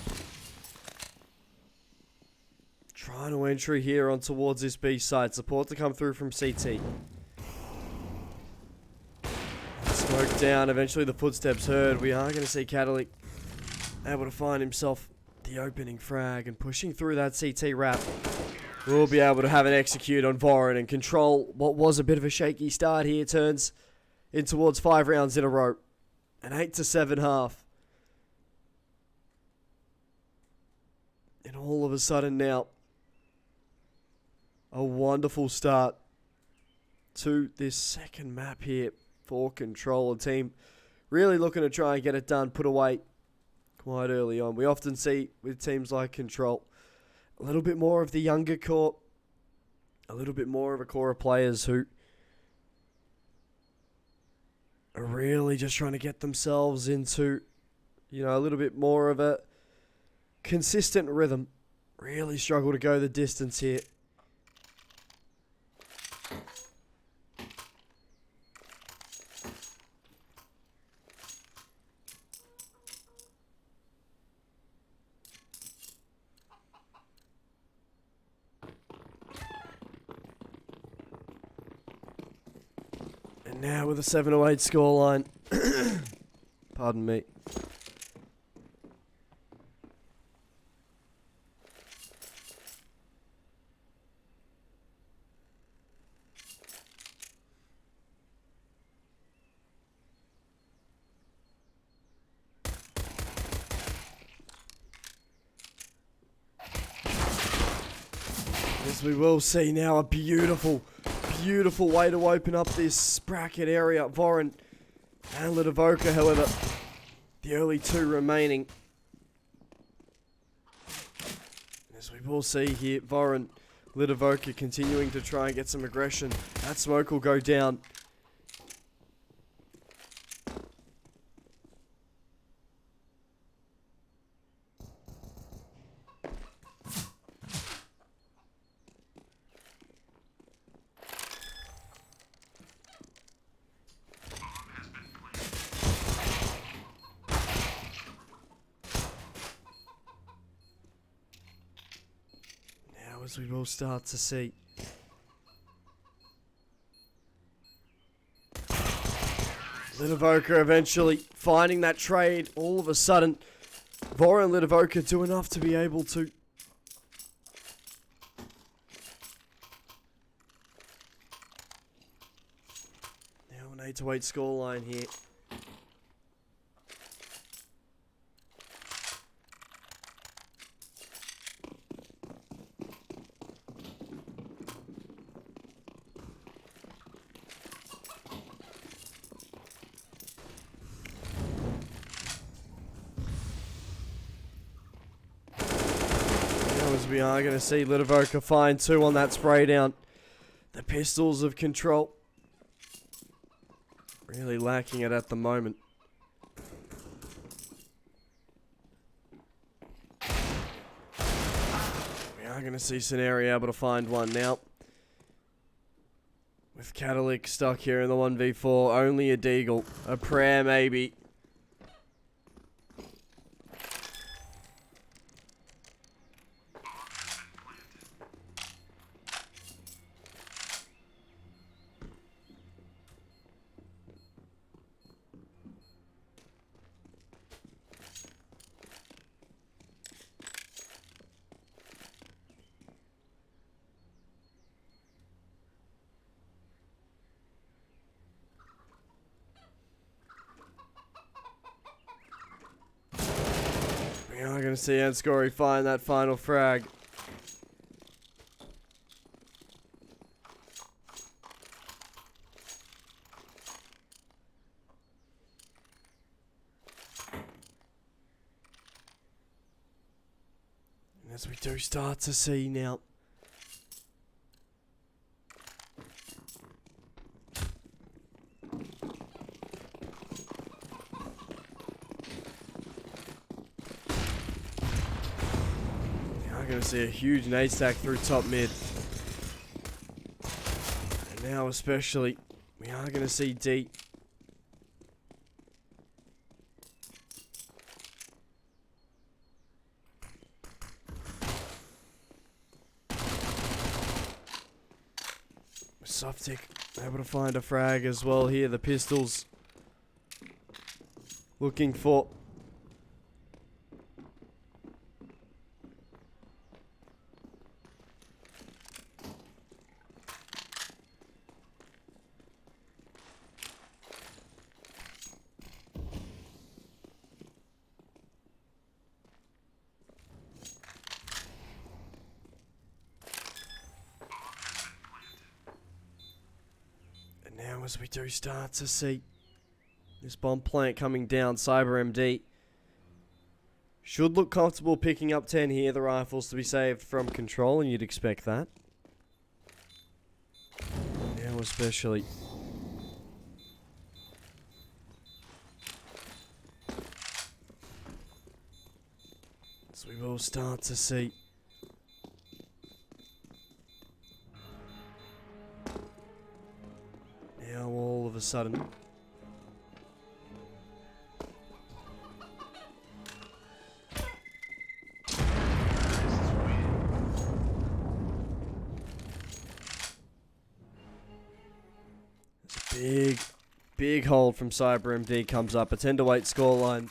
trying to entry here on towards this B side. Support to come through from CT. Smoke down. Eventually the footsteps heard. We are going to see Catalyc able to find himself the the opening frag and pushing through that CT wrap. We'll be able to have an execute on Voron and control what was a bit of a shaky start here. Turns in towards 5 rounds in a row. An 8-7 half. And all of a sudden now, a wonderful start to this second map here for Control. A team really looking to try and get it done, put away quite early on. We often see with teams like Control a little bit more of the younger core, a little bit more of a core of players who are really just trying to get themselves into, you know, a little bit more of a consistent rhythm. Really struggle to go the distance here. And now with a 7-8 scoreline. Pardon me. As we will see now, a beautiful way to open up this bracket area. Voron and Lidovoka, however, the early 2 remaining. As we will see here, Voron, Lidovoka continuing to try and get some aggression. That smoke will go down. As we will start to see. Lidovoka eventually finding that trade. All of a sudden, Voron and Lidovoka do enough to be able to now an 8-8 scoreline here. We are going to see Lidovoka find 2 on that spray down. The pistols of Control really lacking it at the moment. We are going to see Scenario able to find one now. With Catalyc stuck here in the 1v4, only a deagle, a prayer maybe. We are going to see Anscori find that final frag. And as we do start to see now, going to see a huge nade stack through top mid. And now especially, we are going to see D. Softic able to find a frag as well here. The pistols looking for as we do start to see this bomb plant coming down, Cyber MD should look comfortable picking up 10 here. The rifles to be saved from control, and you'd expect that. Now especially. So we will start to see now all of a sudden big hold from Cyber MD comes up. A 10-8 scoreline.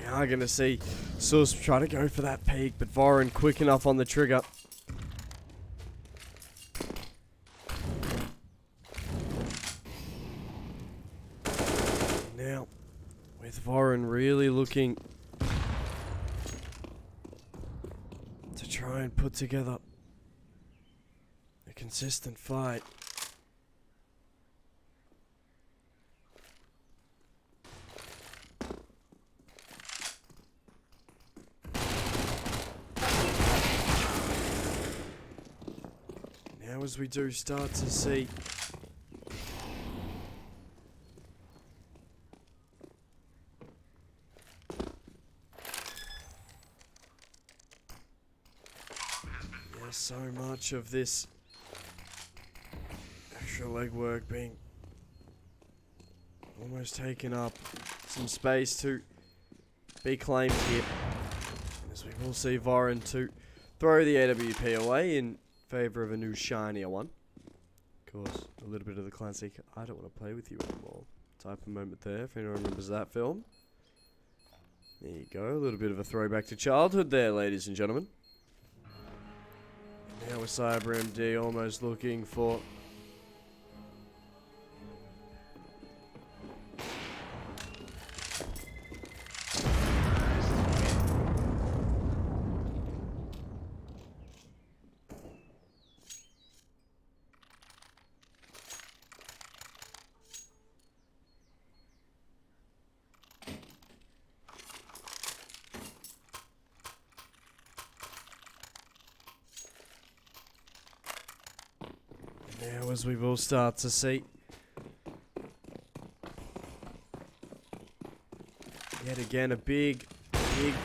We are going to see Sus try to go for that peak, but Voron quick enough on the trigger. Now, with Voron really looking to try and put together a consistent fight. Now as we do start to see so much of this extra legwork being almost taken up, some space to be claimed here, as we will see Voron to throw the AWP away in favour of a new shinier one. Of course, a little bit of the classic "I don't want to play with you anymore" type of moment there, if anyone remembers that film. There you go, a little bit of a throwback to childhood there, ladies and gentlemen. Now with Cyber MD almost looking for now as we will start to see yet again a big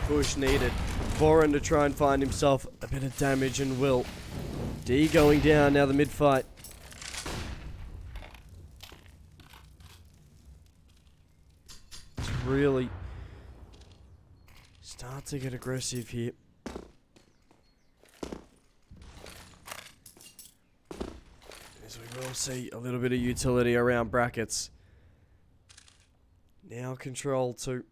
push needed. Voron to try and find himself a bit of damage, and will. D going down now, the mid fight. It's really start to get aggressive here. We'll see a little bit of utility around brackets. Now control to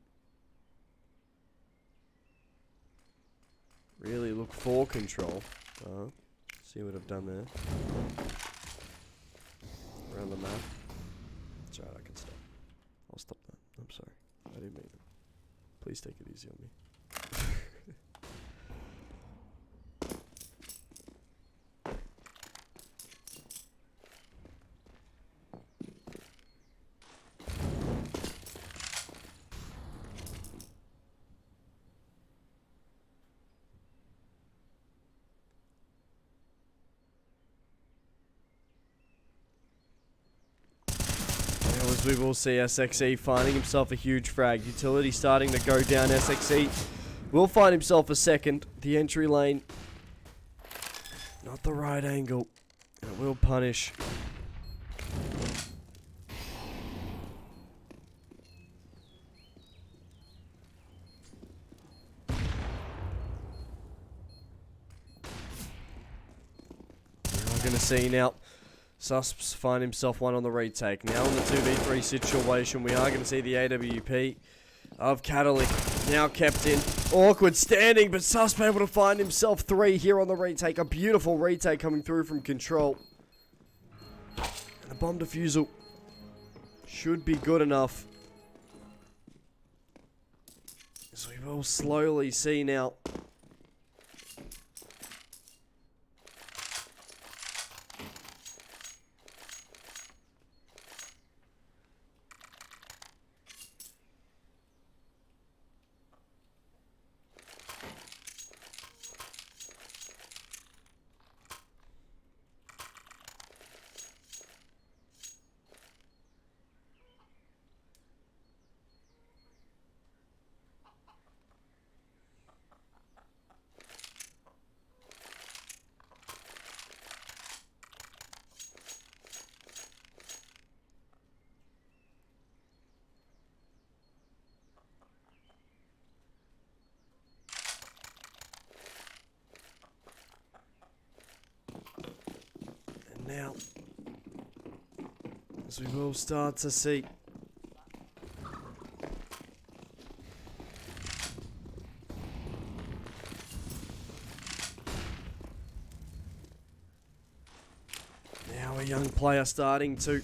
really look for control. See what I've done there. Around the map. It's alright, I can stop. I'll stop that. I'm sorry. I didn't mean it. Please take it easy on me. We will see SXE finding himself a huge frag. Utility starting to go down. SXE will find himself a second. The entry lane, not the right angle. And it will punish. We're going to see now Susps find himself one on the retake. Now in the 2v3 situation, we are going to see the AWP of Catalyc now kept in. Awkward standing, but Susp able to find himself 3 here on the retake. A beautiful retake coming through from Control. And the bomb defusal should be good enough. So we will slowly see now. Now, as we will start to see now a young player starting to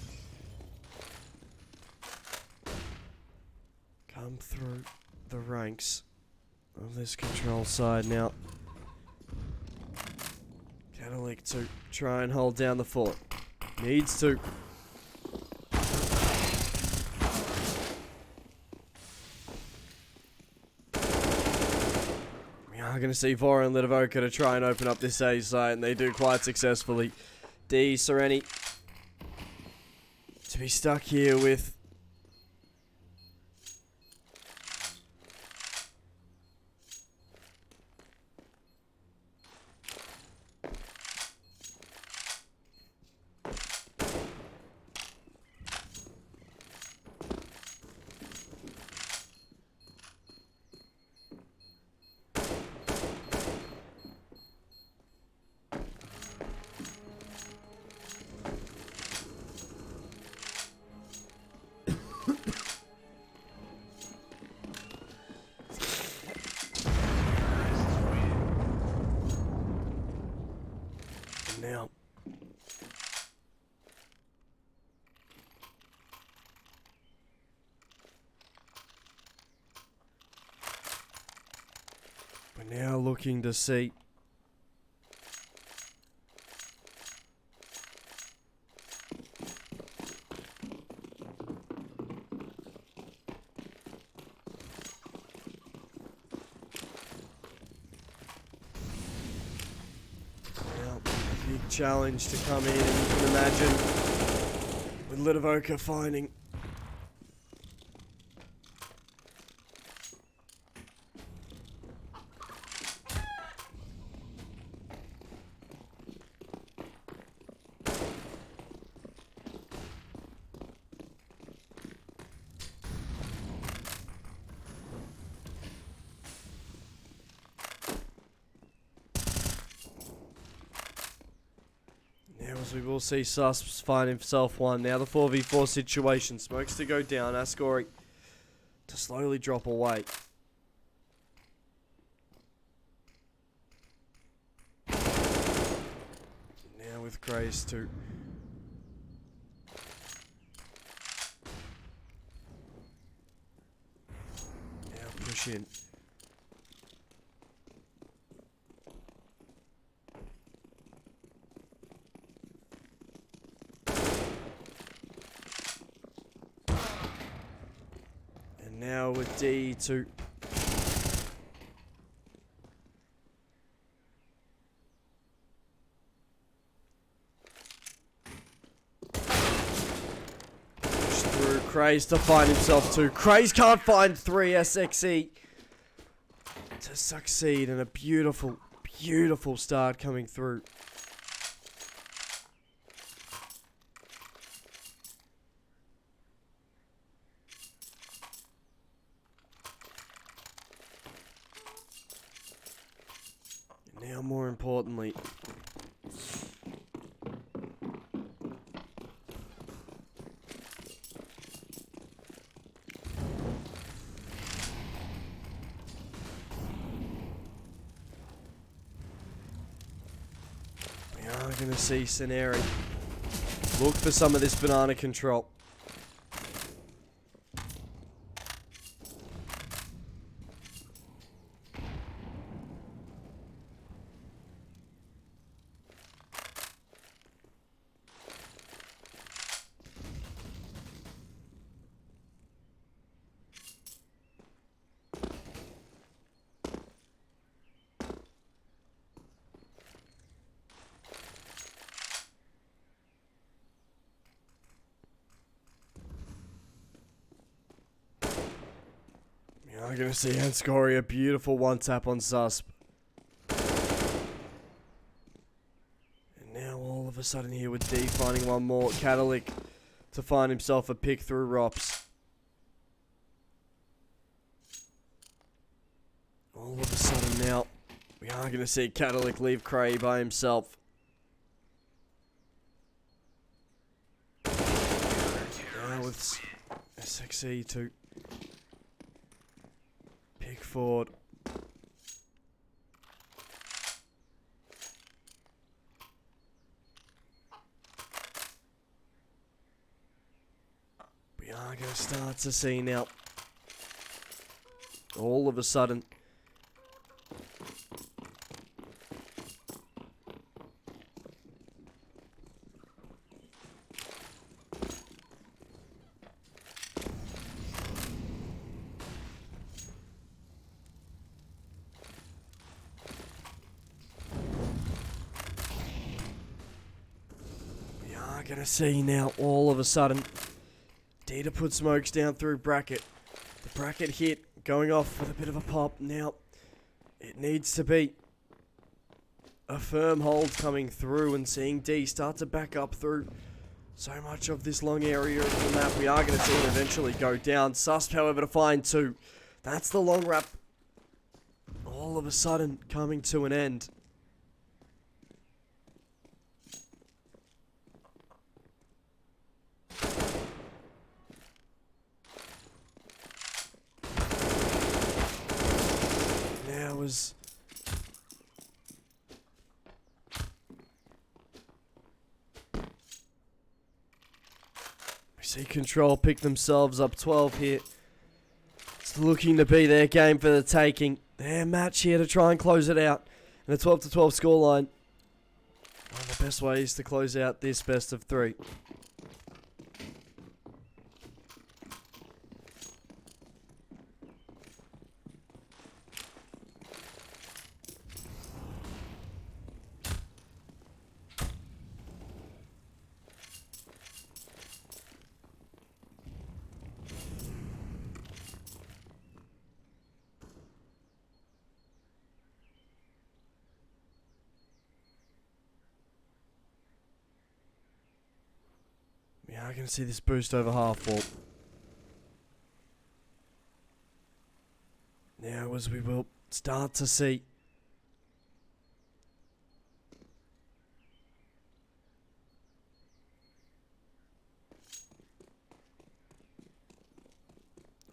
come through the ranks of this Control side now. Catalyc to try and hold down the fort. Needs to. We are going to see Vora and Lidovoka to try and open up this A site, and they do quite successfully. D, Sereni to be stuck here with now. We're now looking to see challenge to come in, and you can imagine with Lidovoka finding as we will see Susps find himself one. Now the 4v4 situation. Smokes to go down. Ascori to slowly drop away. Now with Grace to now push in. Now with D to push through. Craze to find himself 2. Craze can't find 3. SXE to succeed, and a beautiful, beautiful start coming through. Now, more importantly, are going to see Sceneri look for some of this banana control. I'm going to see Anscori a beautiful one-tap on Susp. And now all of a sudden here with D finding one more. Catalyc to find himself a pick through Rops. All of a sudden now, we are going to see Catalyc leave Cray by himself. Now with SXE to pick forward. We are going to start to see now. All of a sudden. Gonna see now, all of a sudden, D to put smokes down through bracket. The bracket hit, going off with a bit of a pop. Now, it needs to be a firm hold coming through and seeing D start to back up through so much of this long area of the map. We are going to see him eventually go down. Susp, however, to find two. That's the long wrap. All of a sudden, coming to an end. Was we see Control pick themselves up 12 here. It's looking to be their game for the taking. Their match here to try and close it out. And a 12-12 scoreline. One of the best ways to close out this best of three. We are going to see this boost over half wall. Now as we will start to see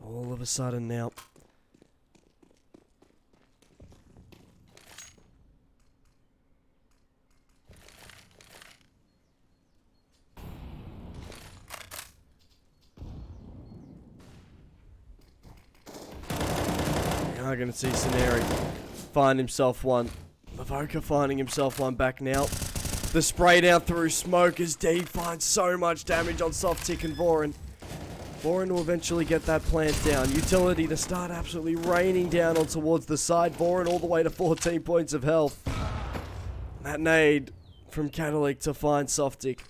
all of a sudden now we are going to see Sceneri find himself one. Lavoka finding himself one back now. The spray down through smoke as D finds so much damage on Soft Tick and Voron. Voron will eventually get that plant down. Utility to start absolutely raining down on towards the side. Voron all the way to 14 points of health. That nade from Catalyc to find Soft Tick.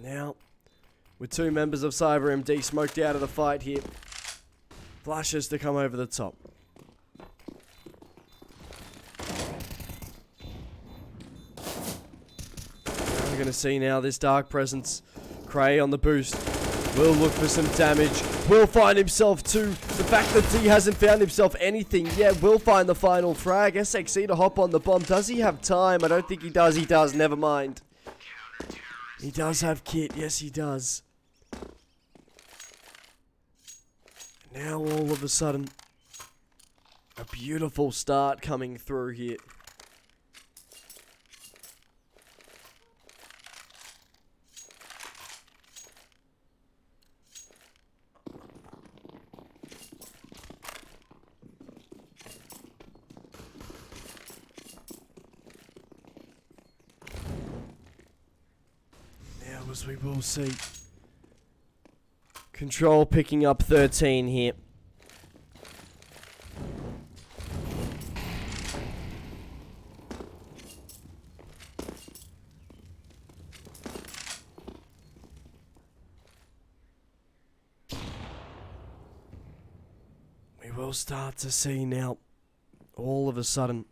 Now, with two members of Cyber MD smoked out of the fight here. Flashes to come over the top. We're going to see now this Dark Presence. Cray on the boost. Will look for some damage. Will find himself too. The fact that D hasn't found himself anything yet. Will find the final frag. SXE to hop on the bomb. Does he have time? I don't think he does. He does. Never mind. He does have kit. Yes, he does. Now all of a sudden, a beautiful start coming through here. as we will see. Control picking up 13 here. We will start to see now, all of a sudden,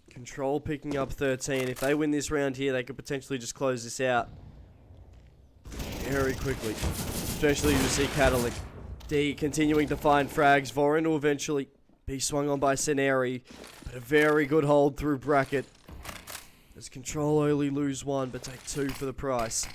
Control picking up 13. If they win this round here, they could potentially just close this out very quickly. Especially to see Catalyc. D continuing to find frags. Vorin will eventually be swung on by Scenari, but a very good hold through bracket. As Control only lose one, but take two for the price.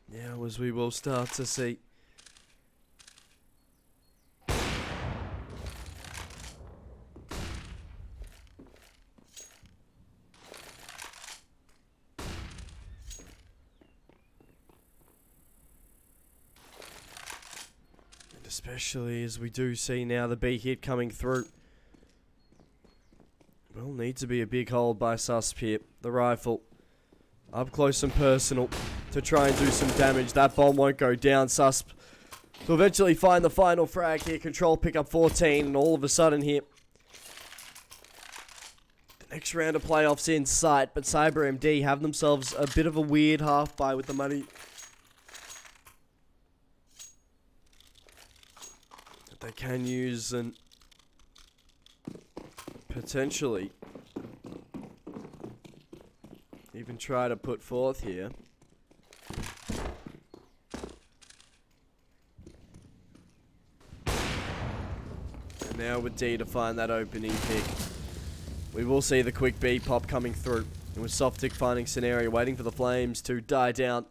Now as we will start to see. And especially as we do see now the B hit coming through. Will need to be a big hold by Susp here. The rifle. Up close and personal to try and do some damage. That bomb won't go down. Susp to eventually find the final frag here. Control pick up 14 and all of a sudden here. The next round of playoffs in sight, but CyberMD have themselves a bit of a weird half buy with the money that they can use and potentially even try to put forth here. And now with D to find that opening pick. We will see the quick B pop coming through. And with Softic finding Scenario, waiting for the flames to die down.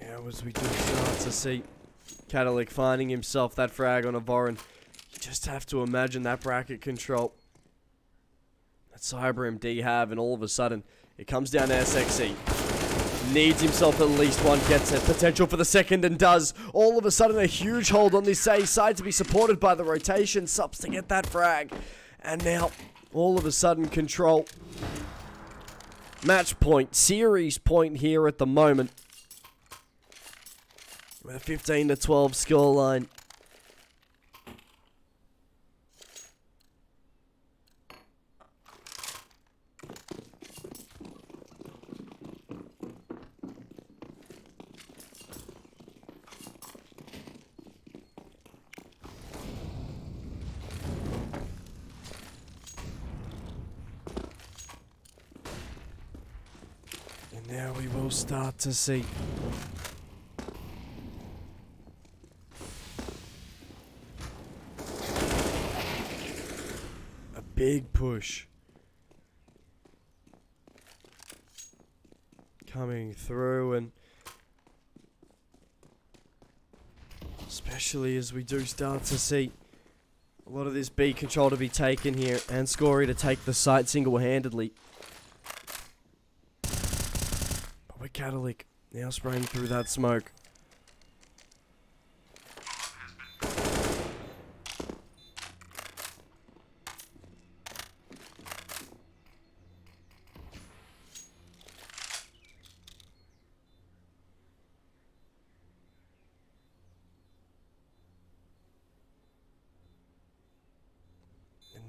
Now as we do start to see Catalyc finding himself that frag on a Vorin, you just have to imagine that bracket control that CyberMD have, and all of a sudden it comes down to SXE. Needs himself at least one, gets it. Potential for the second and does. All of a sudden a huge hold on this A side to be supported by the rotation. Subs to get that frag. And now all of a sudden Control. Match point, series point here at the moment. With a 15 to 12 scoreline. And now we will start to see big push coming through, and especially as we do start to see a lot of this B control to be taken here, and Scory to take the site single-handedly. But with Catalyc now spraying through that smoke.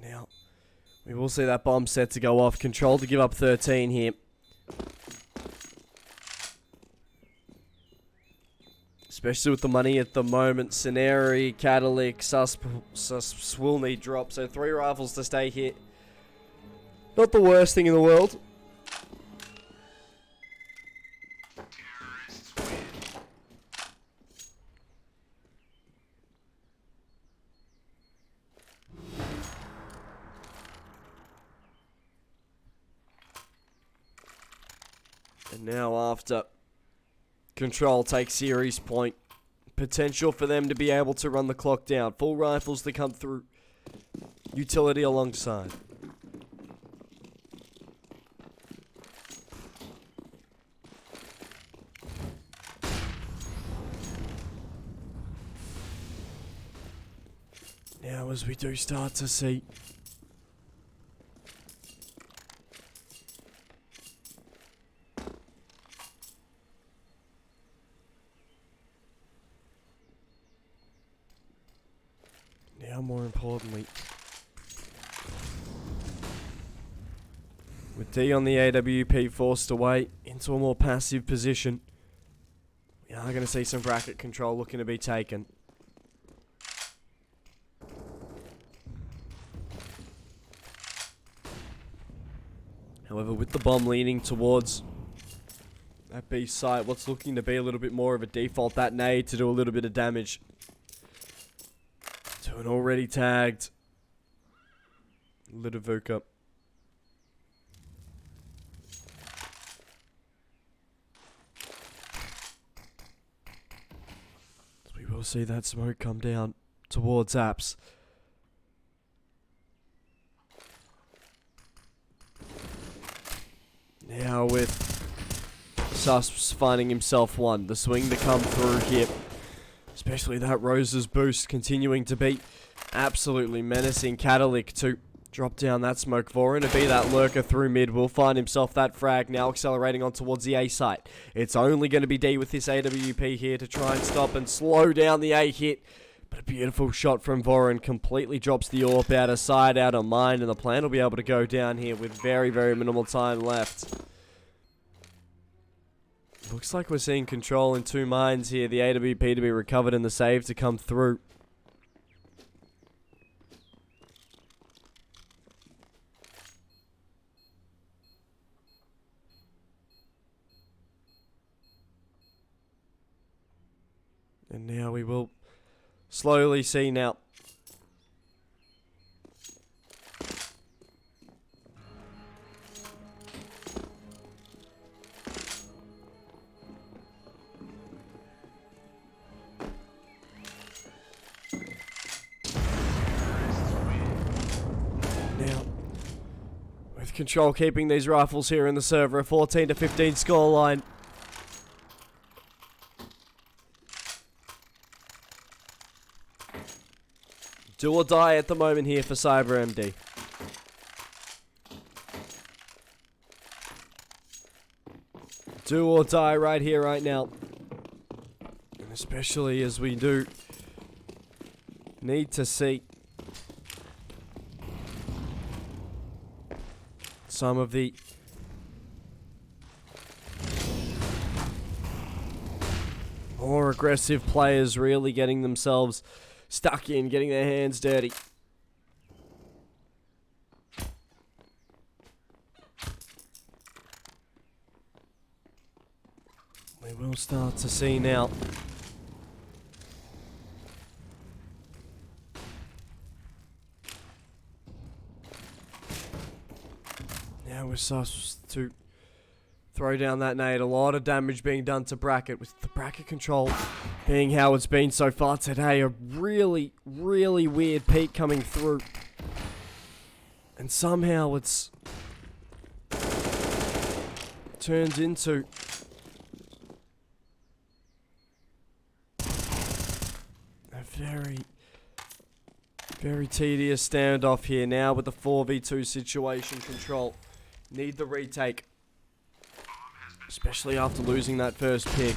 Now, we will see that bomb set to go off. Control to give up 13 here. Especially with the money at the moment. Scenari, Catalyc, Susp will need drop. So 3 rifles to stay here. Not the worst thing in the world. And now after Control takes series point, potential for them to be able to run the clock down. Full rifles to come through. Utility alongside. Now as we do start to see more importantly, with D on the AWP forced away into a more passive position, we are going to see some bracket control looking to be taken. However, with the bomb leaning towards that B site, what's looking to be a little bit more of a default, that nade to do a little bit of damage to an already tagged Lidovuka. So we will see that smoke come down towards Apps. Now with Susps finding himself one, the swing to come through here. Especially that Rose's boost continuing to be absolutely menacing. Catalyc to drop down that smoke. Vorin to be that lurker through mid. Will find himself that frag. Now accelerating on towards the A site. It's only going to be D with this AWP here to try and stop and slow down the A hit. But a beautiful shot from Vorin completely drops the AWP out of sight, out of mind. And the plan will be able to go down here with very, very minimal time left. Looks like we're seeing Control in two minds here. The AWP to be recovered and the save to come through. And now we will slowly see now. Control keeping these rifles here in the server, a 14 to 15 scoreline. Do or die at the moment here for Cyber MD. Do or die right here, right now. And especially as we do need to see some of the more aggressive players really getting themselves stuck in, getting their hands dirty. We will start to see now. Now we're supposed to throw down that nade. A lot of damage being done to bracket, with the bracket control being how it's been so far today. A really, really weird peak coming through. And somehow it's turned into a very, very tedious standoff here now with the 4v2 situation. Control need the retake, especially after losing that first pick.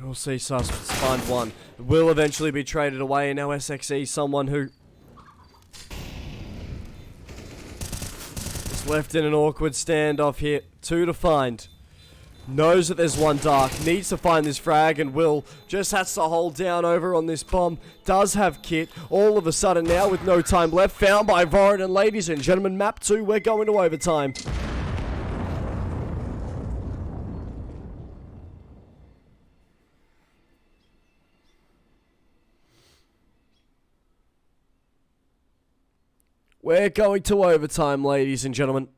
We'll see Suspects find one. It will eventually be traded away, and now SXE, someone who is left in an awkward standoff here. Two to find. Knows that there's one dark. Needs to find this frag, and Will just has to hold down over on this bomb. Does have kit. All of a sudden now with no time left. Found by Vorin, and ladies and gentlemen, map 2, we're going to overtime. We're going to overtime, ladies and gentlemen.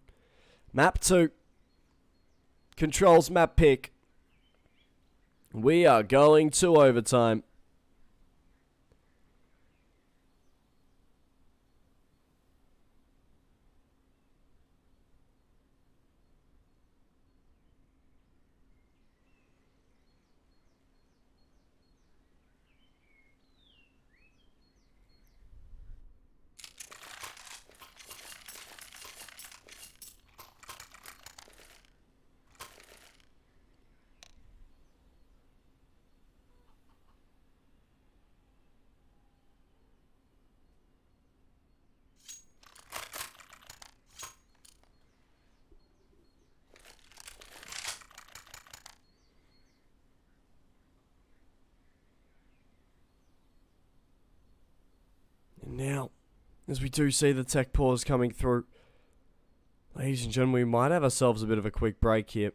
Map 2. Controls map pick. We are going to overtime. And now, as we do see the tech pause coming through, ladies and gentlemen, we might have ourselves a bit of a quick break here.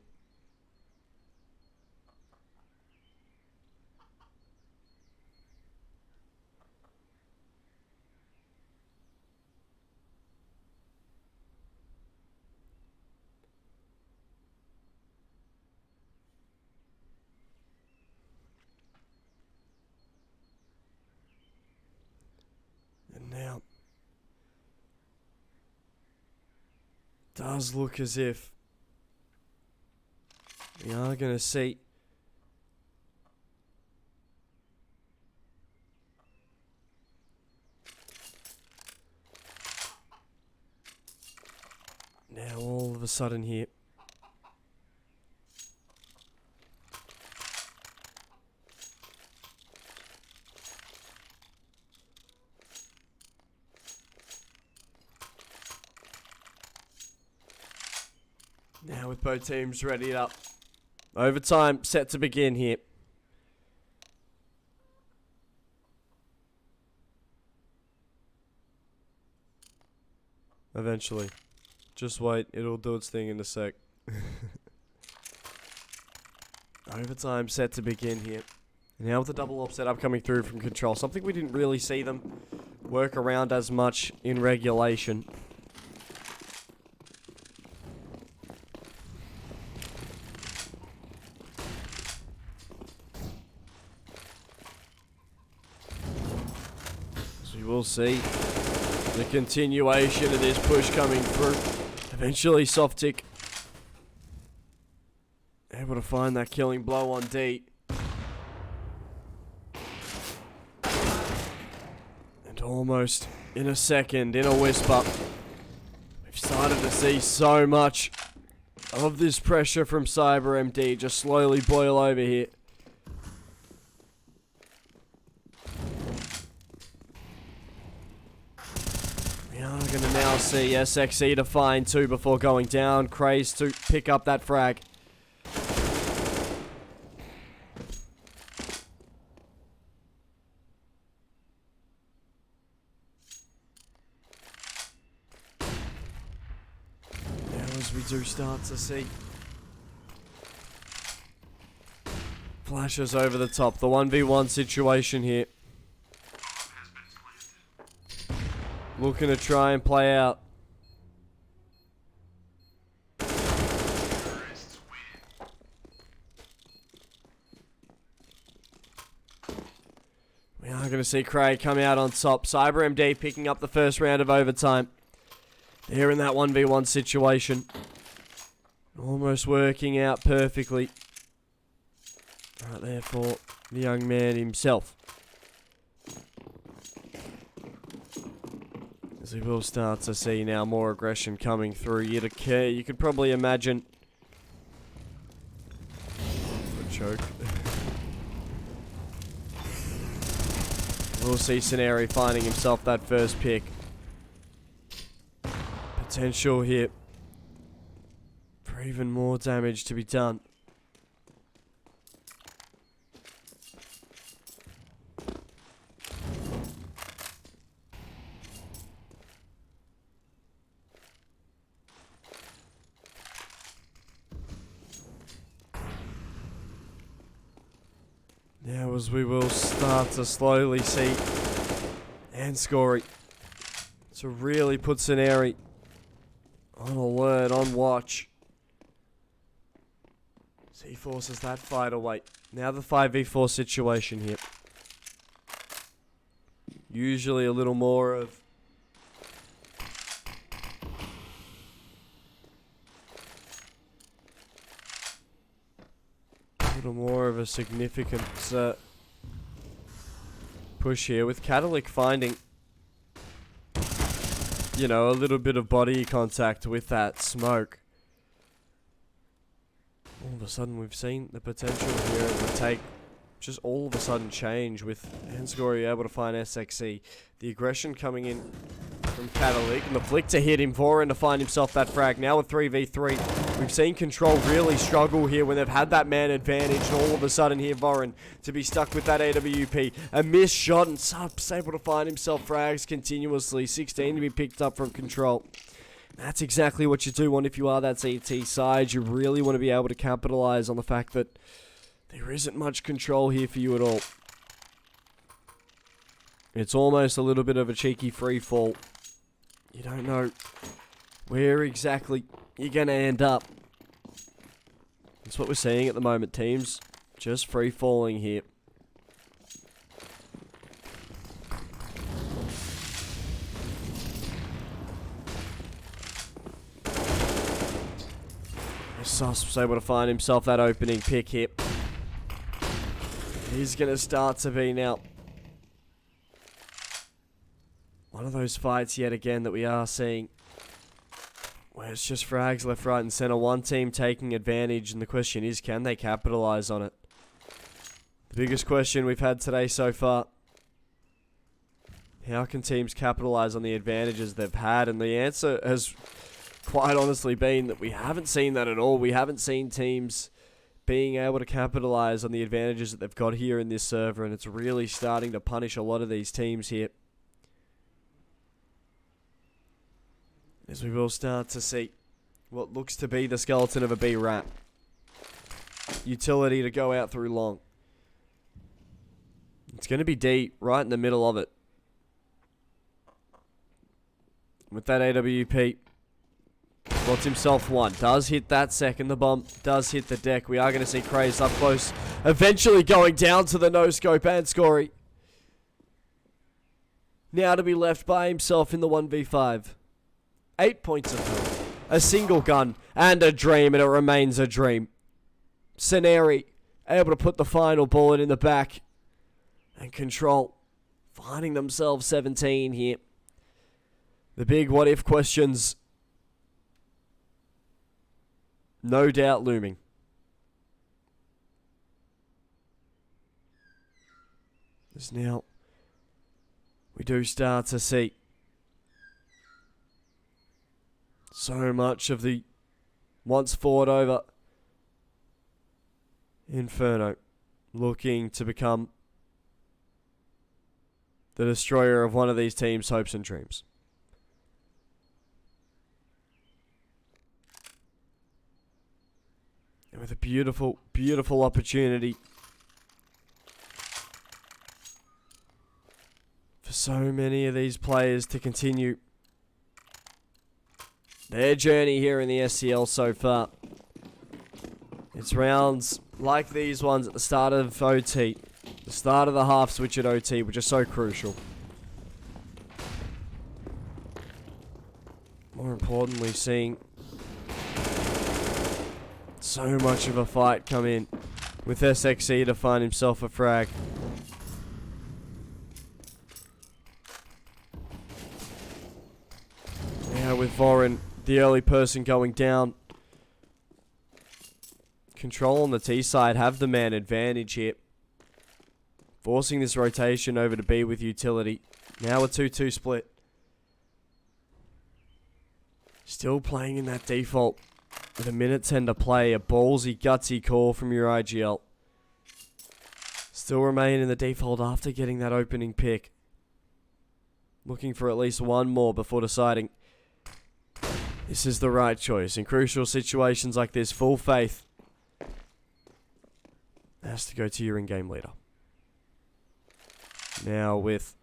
Now, does look as if we are going to see now all of a sudden here. Now with both teams ready up. Overtime set to begin here. Eventually. Just wait, it'll do its thing in a sec. Overtime set to begin here. Now with the double op setup coming through from control. Something we didn't really see them work around as much in regulation. We'll see the continuation of this push coming through. Eventually, Softic able to find that killing blow on D. And almost in a second, in a whisper, we've started to see so much of this pressure from CyberMD just slowly boil over here. We are going to now see SXE to find 2 before going down. Craze to pick up that frag. Now as we do start to see flashes over the top. The 1v1 situation here. Looking to try and play out. We are going to see Craig come out on top. CyberMD picking up the first round of overtime. They're in that 1v1 situation. Almost working out perfectly. Right there for the young man himself. As we will start to see now more aggression coming through. You could probably imagine. A choke. We'll see Scenari finding himself that first pick. Potential hit for even more damage to be done. Now as we will start to slowly see and Scory to really put Scenari on alert, on watch. So he forces that fight away. Now the 5v4 situation here. Usually a little more of... a little more of a significant push here with Catalyc finding, you know, a little bit of body contact with that smoke. All of a sudden we've seen the potential here. It would take just all of a sudden change with Hansgori able to find SXE. The aggression coming in from Catalyc and the flick to hit him, Vorin to find himself that frag. Now with 3v3, we've seen Control really struggle here when they've had that man advantage, and all of a sudden here Vorin to be stuck with that AWP. A missed shot and Sub's able to find himself frags continuously. 16 to be picked up from Control. That's exactly what you do want if you are that CT side. You really want to be able to capitalize on the fact that there isn't much control here for you at all. It's almost a little bit of a cheeky free fall. You don't know where exactly you're going to end up. That's what we're seeing at the moment, teams. Just free falling here. Sus was able to find himself that opening pick here. He's going to start to be now one of those fights yet again that we are seeing where it's just frags left, right and center. One team taking advantage, and the question is, can they capitalize on it? The biggest question we've had today so far. How can teams capitalize on the advantages they've had? And the answer has quite honestly been that we haven't seen that at all. We haven't seen teams being able to capitalize on the advantages that they've got here in this server, and it's really starting to punish a lot of these teams here. As we will start to see what looks to be the skeleton of a B-Rat. Utility to go out through long. It's going to be D right in the middle of it. With that AWP. Got himself one. Does hit that second. The bomb does hit the deck. We are going to see Craze up close. Eventually going down to the no-scope and Scory. Now to be left by himself in the 1v5. 8 points of health. A single gun and a dream, and it remains a dream. Scenari able to put the final bullet in the back. And Control finding themselves 17 here. The big what-if questions no doubt looming. As now we do start to see so much of the once fought over Inferno looking to become the destroyer of one of these teams' hopes and dreams. And with a beautiful, beautiful opportunity for so many of these players to continue their journey here in the SCL so far. It's rounds like these ones at the start of OT, the start of the half switch at OT, which are so crucial. More importantly, seeing so much of a fight come in with SXE to find himself a frag. Now with Vorin, the early person going down. Control on the T side have the man advantage here. Forcing this rotation over to B with utility. Now a 2-2 split. Still playing in that default. With a minute 10 to play, a ballsy, gutsy call from your IGL. Still remain in the default after getting that opening pick. Looking for at least one more before deciding this is the right choice. In crucial situations like this, full faith has to go to your in-game leader. Now with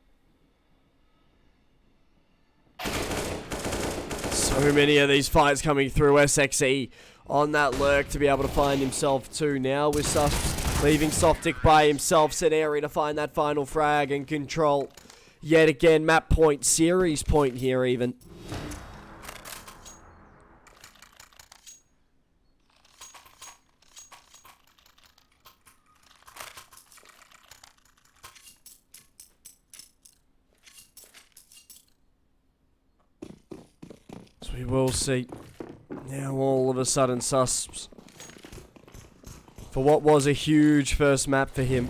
So many of these fights coming through. SXE on that lurk to be able to find himself too now, with Sus leaving Softic by himself. Set area to find that final frag and control. Yet again, map point, series point here even. So we will see. Now all of a sudden Sus, for what was a huge first map for him,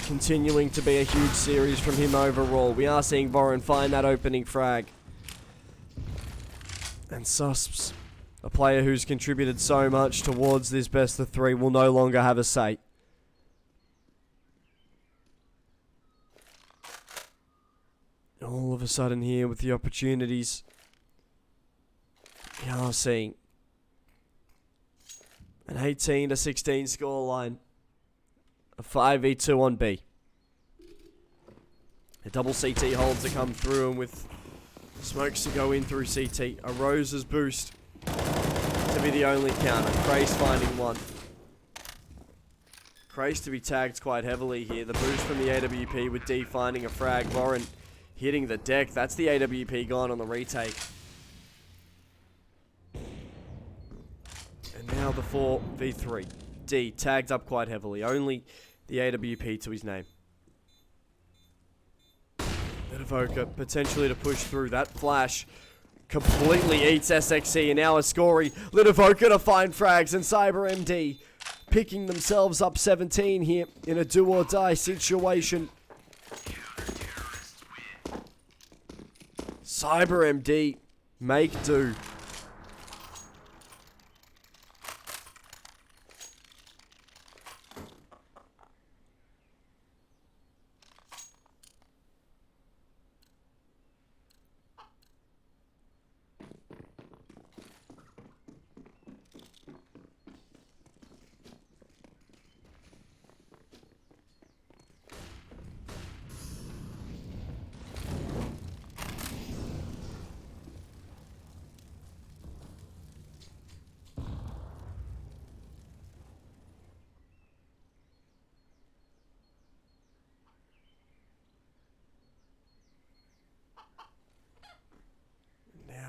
continuing to be a huge series from him overall. We are seeing Voron find that opening frag. And Sus, a player who's contributed so much towards this best of three, will no longer have a say. All of a sudden here with the opportunities, we are seeing an 18-16 scoreline. A 5v2 on B. A double CT hold to come through, and with smokes to go in through CT. A Rose's boost to be the only counter. Craze finding one. Craze to be tagged quite heavily here. The boost from the AWP with D finding a frag. Voron hitting the deck. That's the AWP gone on the retake. And now the 4v3. D tagged up quite heavily. Only the AWP to his name. Lidovoka potentially to push through. That flash completely eats SXE, and now a Scory. Lidovoka to find frags, and Cyber MD picking themselves up 17 here in a do or die situation. Cyber MD make do.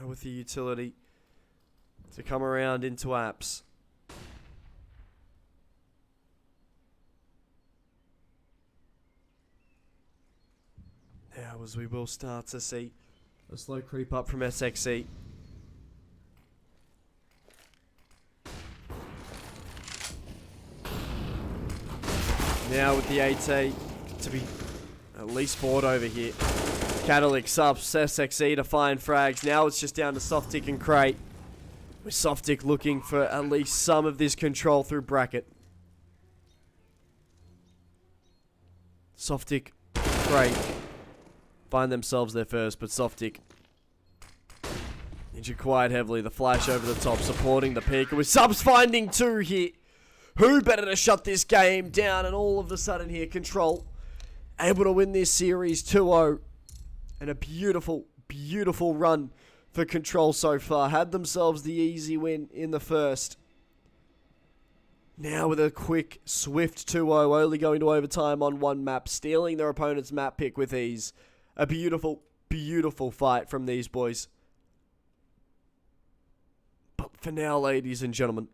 With the utility to come around into apps. Now as we will start to see a slow creep up from SXE. Now with the AT to be at least bored over here. Catalyx up, SXE to find frags. Now it's just down to Softic and Crate. With Softic looking for at least some of this control through bracket. Softic, Crate find themselves there first, but Softic injured quite heavily. The flash over the top, supporting the peak. With Subs finding two here. Who better to shut this game down? And all of a sudden here, Control able to win this series 2-0. And a beautiful, beautiful run for Control so far. Had themselves the easy win in the first. Now with a quick, swift 2-0, only going to overtime on one map, stealing their opponent's map pick with ease. A beautiful, beautiful fight from these boys. But for now, ladies and gentlemen,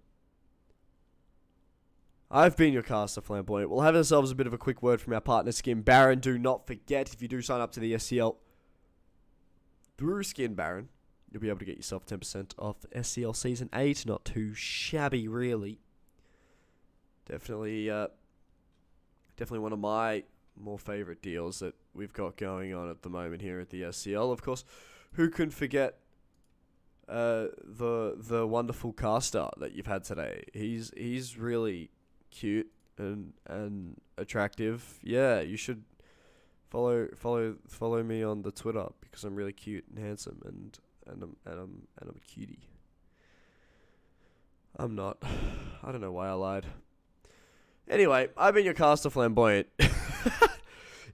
I've been your caster, Flamboyant. We'll have ourselves a bit of a quick word from our partner, Skin Baron. Do not forget, if you do sign up to the SCL through Skin Baron, you'll be able to get yourself 10% off SCL Season 8. Not too shabby, really. Definitely one of my more favourite deals that we've got going on at the moment here at the SCL. Of course, who can forget the wonderful caster that you've had today? He's really cute and attractive. Yeah, you should follow me on the Twitter because I'm really cute and handsome and I'm a cutie. I'm not. I don't know why I lied. Anyway, I've been your caster, Flamboyant.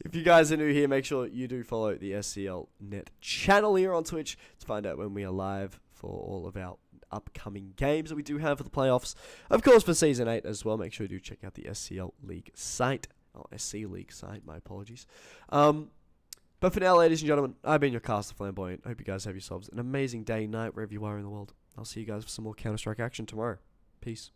If you guys are new here, make sure you do follow the SCL Net channel here on Twitch to find out when we are live for all of our upcoming games that we do have for the playoffs. Of course, for Season 8 as well, make sure you do check out the SCL League site. Oh, SC League site, my apologies. But for now, ladies and gentlemen, I've been your caster Flamboyant. I hope you guys have yourselves an amazing day, night, wherever you are in the world. I'll see you guys for some more Counter-Strike action tomorrow. Peace.